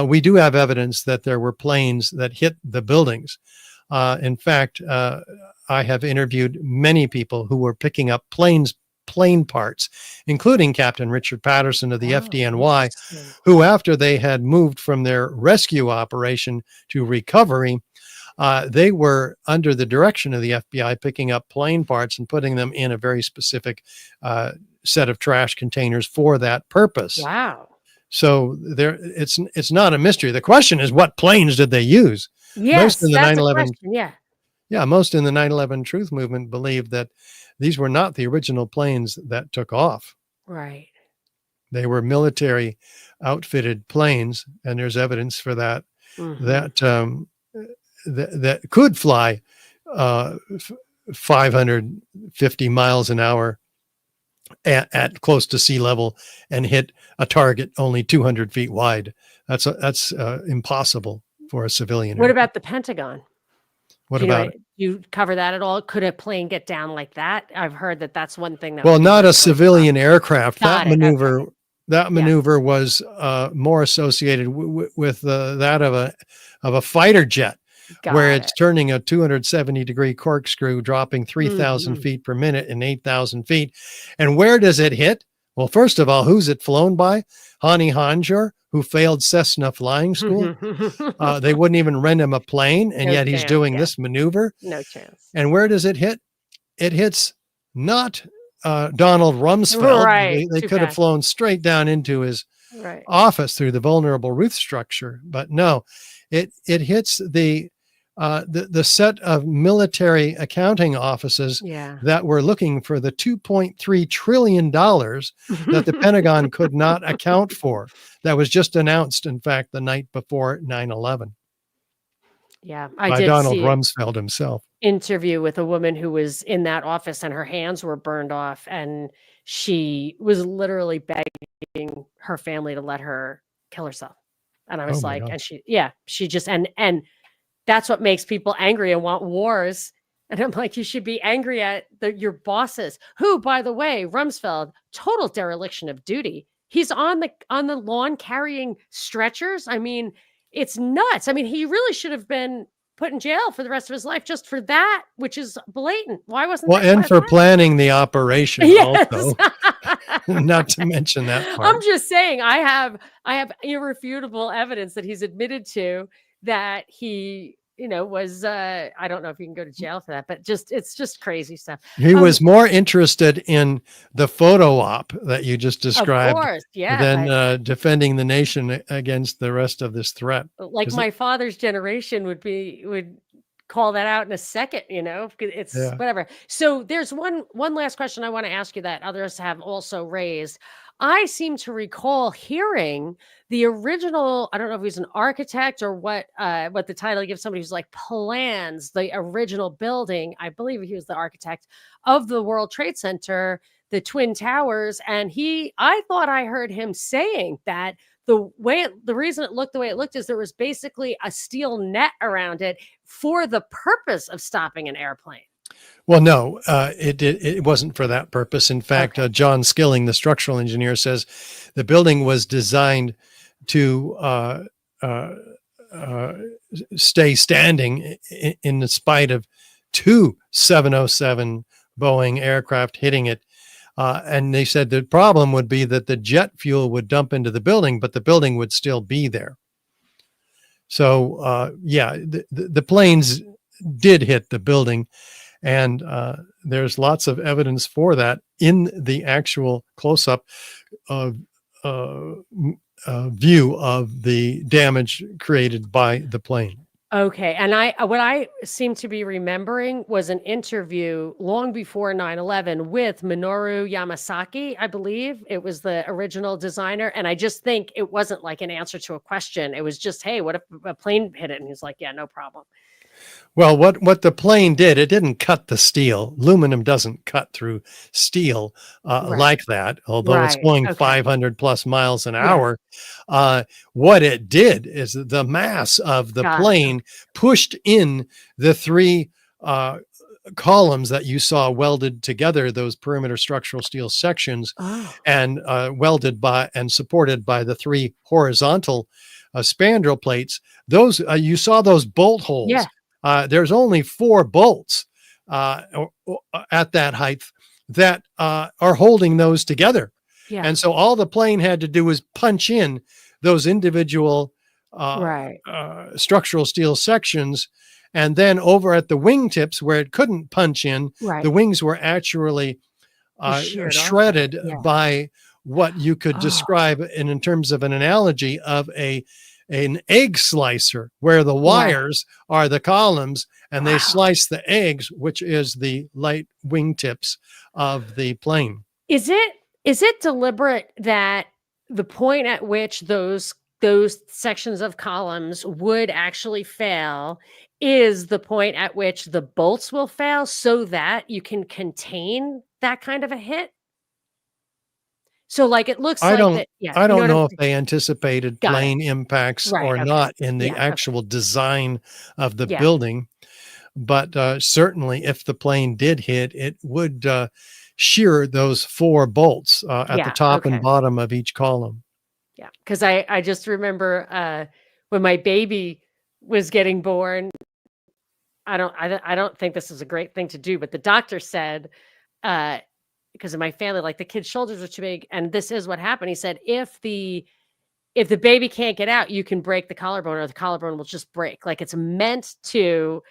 We do have evidence that there were planes that hit the buildings. In fact, I have interviewed many people who were picking up plane parts, including Captain Richard Patterson of the FDNY, who, after they had moved from their rescue operation to recovery, they were under the direction of the FBI picking up plane parts and putting them in a very specific set of trash containers for that purpose.
Wow.
So it's not a mystery. The question is, what planes did they use?
Yes,
Most in the
that's
9/11
a question. Yeah.
Yeah, most in the 9/11 Truth Movement believed that these were not the original planes that took off.
Right.
They were military outfitted planes, and there's evidence for that. That that could fly 550 miles an hour at close to sea level and hit a target only 200 feet wide. That's impossible for a civilian.
What about the Pentagon?
What
Do you know
about it?
You cover that at all? Could a plane get down like that? I've heard that that's one thing that.
Well,
would be
not
very
a civilian aircraft.
Got
That
it.
maneuver,
Okay.
that maneuver was more associated with that of a fighter jet, where
Got
it's turning a 270-degree corkscrew, dropping 3,000
Mhm.
feet per minute and 8,000 feet. And where does it hit? Well, first of all, who's it flown by? Hani Hanjour, who failed Cessna flying school. They wouldn't even rent him a plane, and
No
yet he's
chance,
doing
yeah.
this maneuver.
No chance.
And where does it hit? It hits not Donald Rumsfeld.
Right,
They
too
could have
fast.
flown straight down into his
Right.
office through the vulnerable roof structure, but no, it hits the set of military accounting offices
Yeah.
that were looking for the $2.3 trillion that the Pentagon could not account for. That was just announced, in fact, the night before 9/11
Yeah. I
by
did
Donald
see
Rumsfeld himself.
interview with a woman who was in that office and her hands were burned off, and she was literally begging her family to let her kill herself. And I was
Oh my
like, and
gosh.
she just and that's what makes people angry and want wars. And I'm like, you should be angry at your bosses, who, by the way, Rumsfeld, total dereliction of duty. He's on the lawn carrying stretchers. I mean, it's nuts. I mean, he really should have been put in jail for the rest of his life just for that, which is blatant. Why wasn't
Well,
that
and for planning the operation
Yes.
also, not to mention that
I'm
part.
just saying, I have irrefutable evidence that he's admitted to that he, was I don't know if you can go to jail for that, but it's just crazy stuff.
He was more interested in the photo op that you just described
course, yeah,
than defending the nation against the rest of this threat.
Like
'Cause
my father's generation would call that out in a second, because it's
Yeah.
whatever. So there's one last question I want to ask you that others have also raised. I seem to recall hearing the original, I don't know if he was an architect or what the title gives somebody who's like plans the original building. I believe he was the architect of the World Trade Center, the Twin Towers. And I thought I heard him saying that the reason it looked the way it looked is there was basically a steel net around it for the purpose of stopping an airplane.
Well, no, it wasn't for that purpose. In fact, John Skilling, the structural engineer, says the building was designed to stay standing in spite of two 707 Boeing aircraft hitting it. And they said the problem would be that the jet fuel would dump into the building, but the building would still be there. So, the planes did hit the building. And there's lots of evidence for that in the actual close-up view of the damage created by the plane.
Okay. And what I seem to be remembering was an interview long before 9/11 with Minoru Yamasaki. I believe it was the original designer. And I just think it wasn't like an answer to a question. It was just, hey, what if a plane hit it? And he's like, yeah, no problem.
Well, what the plane did, it didn't cut the steel. Aluminum doesn't cut through steel
Right.
like that, although it's
Right.
going
Okay.
500 plus miles an
Yeah.
hour. What it did is the mass of the
Got it.
plane pushed in the three columns that you saw welded together, those perimeter structural steel sections,
Oh.
and welded by and supported by the three horizontal spandrel plates. Those you saw those bolt holes.
Yeah.
There's only 4 bolts at that height that are holding those together.
Yeah.
And so all the plane had to do was punch in those individual
Right.
structural steel sections. And then over at the wingtips where it couldn't punch in,
Right.
the wings were actually
Sheared off.
shredded
Yeah.
by what you could
Oh.
describe in terms of an analogy of an egg slicer, where the wires are the columns and they slice the eggs, which is the light wingtips of the plane.
Is it deliberate that the point at which those sections of columns would actually fail is the point at which the bolts will fail so that you can contain that kind of a hit? So like it looks
I
like
don't
that. Yeah.
I
you know
don't
what
know
I'm
if they anticipated
Got it.
plane impacts
Right,
or
okay.
not in the
Yeah, okay.
actual design of the
Yeah.
building. But certainly if the plane did hit, it would shear those 4 bolts at the
Yeah,
top
okay.
and bottom of each column.
Yeah, because I just remember when my baby was getting born. I don't think this is a great thing to do, but the doctor said, because in my family, like the kid's shoulders are too big, and this is what happened. He said, if the baby can't get out, you can break the collarbone, or the collarbone will just break. Like it's meant to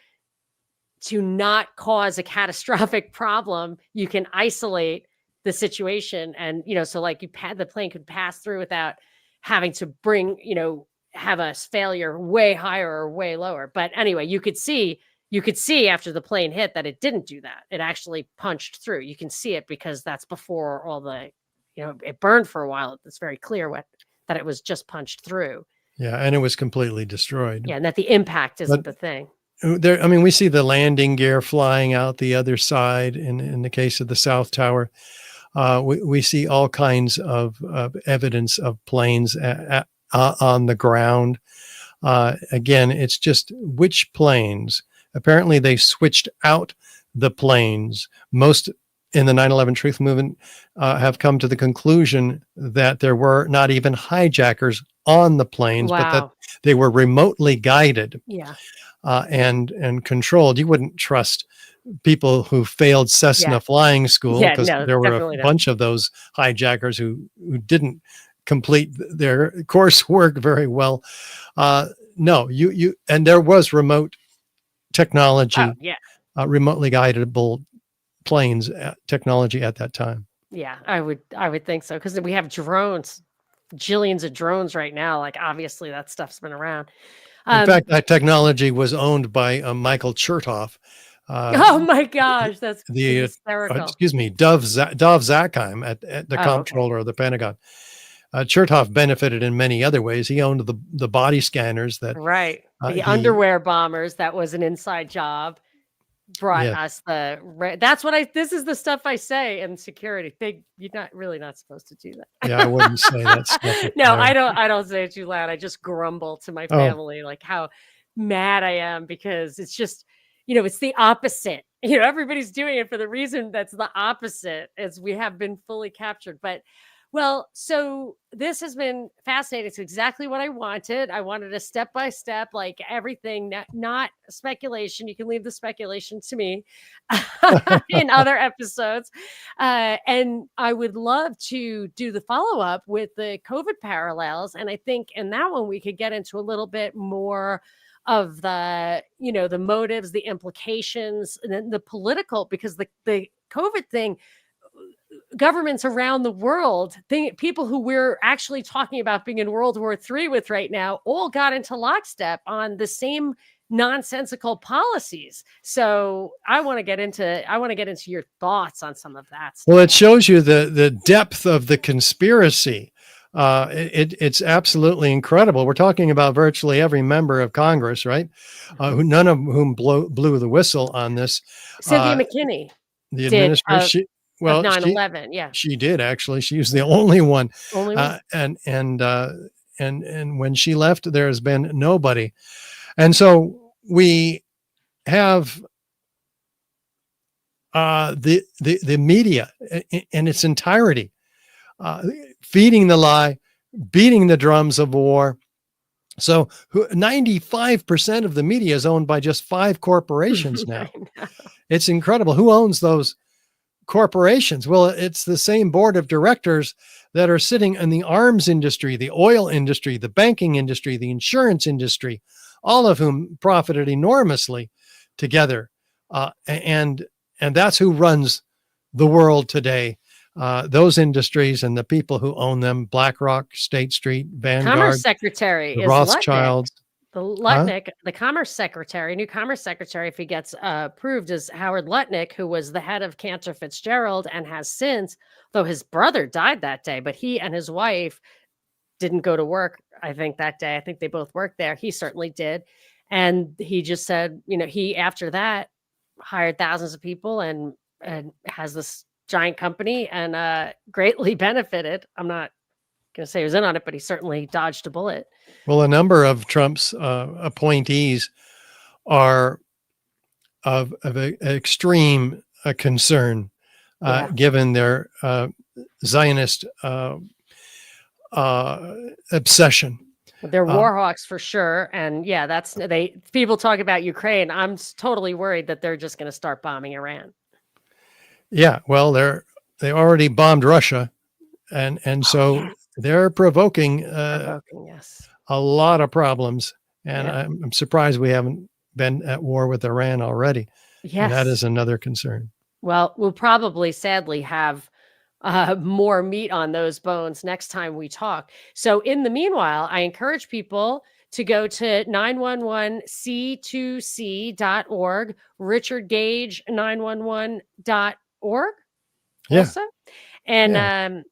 not cause a catastrophic problem. You can isolate the situation, and so like the plane could pass through without having to bring have a failure way higher or way lower. But anyway, you could see after the plane hit that it didn't do that. It actually punched through. You can see it because that's before all the it burned for a while. It's very clear that it was just punched through.
Yeah, and it was completely destroyed.
Yeah, and that the impact isn't
But
the thing.
there, I mean, we see the landing gear flying out the other side in the case of the South Tower. We see all kinds of evidence of planes on the ground. Again, it's just which planes. Apparently, they switched out the planes. Most in the 9/11 Truth Movement have come to the conclusion that there were not even hijackers on the planes, but that
Wow.
they were remotely guided
Yeah.
and controlled. You wouldn't trust people who failed Cessna
Yeah.
flying school
Yeah,
because
no,
there were
definitely
a
not.
bunch of those hijackers who didn't complete their coursework very well. No, and there was remote technology,
Oh, yeah.
remotely guidable planes technology at that time.
Yeah, I would think so because we have drones, jillions of drones right now. Like obviously that stuff's been around.
In fact, that technology was owned by Michael Chertoff.
Oh my gosh, that's hysterical.
Dov Zakheim at the
Oh,
comptroller of the Pentagon. Chertoff benefited in many other ways. He owned the body scanners that
Right. The
he-
underwear bombers, that was an inside job. Brought
Yes.
us this is the stuff I say in security. You're not supposed to do that.
Yeah, I wouldn't say that stuff.
No, I don't say it too loud. I just grumble to my
Oh.
family like how mad I am because it's just, it's the opposite. Everybody's doing it for the reason that's the opposite as we have been fully captured. But well, so this has been fascinating. It's exactly what I wanted. I wanted a step-by-step, like everything, not speculation. You can leave the speculation to me in other episodes. And I would love to do the follow-up with the COVID parallels. And I think in that one, we could get into a little bit more of the, the motives, the implications, and then the political, because the COVID thing, governments around the world, people who we're actually talking about being in World War III with right now, all got into lockstep on the same nonsensical policies. So I want to get into your thoughts on some of that stuff.
Well, it shows you the depth of the conspiracy It's absolutely incredible. We're talking about virtually every member of Congress, right? None of whom blew the whistle on this.
Cynthia McKinney
The
did
administration,
of 9/11. Yeah.
she did actually. She was the only one.
Only one.
And when she left, there has been nobody. And so we have the media in its entirety, feeding the lie, beating the drums of war. So 95% of the media is owned by just 5 corporations now. It's incredible. Who owns those corporations? Well, it's the same board of directors that are sitting in the arms industry, the oil industry, the banking industry, the insurance industry, all of whom profited enormously together. And that's who runs the world today. Those industries and the people who own them: BlackRock, State Street, Vanguard,
Commerce Secretary
the
is
Rothschilds.
The Commerce Secretary, new Commerce Secretary, if he gets approved, is Howard Lutnick, who was the head of Cantor Fitzgerald and has since, though his brother died that day, but he and his wife didn't go to work, I think, that day. I think they both worked there. He certainly did. And he just said, he, after that, hired thousands of people and has this giant company and greatly benefited. I'm not going to say he was in on it, but he certainly dodged a bullet.
Well, a number of Trump's appointees are of extreme concern, given their Zionist obsession.
They're war hawks for sure. And yeah, people talk about Ukraine. I'm totally worried that they're just going to start bombing Iran.
Yeah, well, they already bombed Russia, and so they're provoking
yes,
a lot of problems. And I'm surprised we haven't been at war with Iran already.
Yes,
and that is another concern.
Well, we'll probably, sadly, have more meat on those bones next time we talk. So in the meanwhile, I encourage people to go to 911c2c.org, Richard Gage 911.org.
Yeah.
Also. And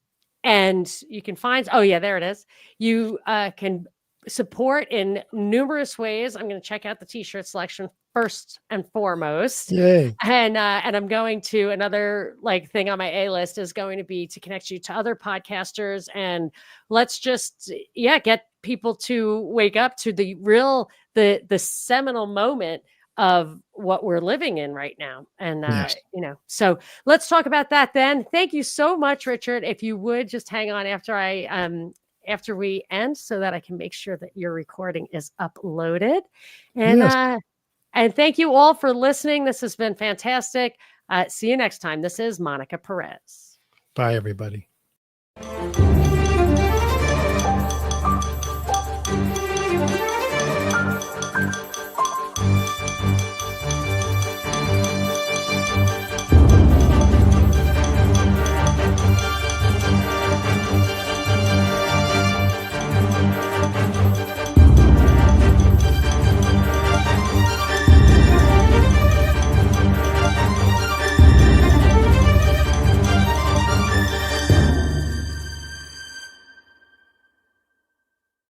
and you can find, there it is. You can support in numerous ways. I'm going to check out the t-shirt selection first and foremost.
Yay.
And I'm going to, another thing on my A list is going to be to connect you to other podcasters, and let's just get people to wake up to the real the seminal moment of what we're living in right now. And so let's talk about that then. Thank you so much, Richard. If you would just hang on after we end, so that I can make sure that your recording is uploaded. And and thank you all for listening. This has been fantastic. See you next time. This is Monica Perez.
Bye, everybody.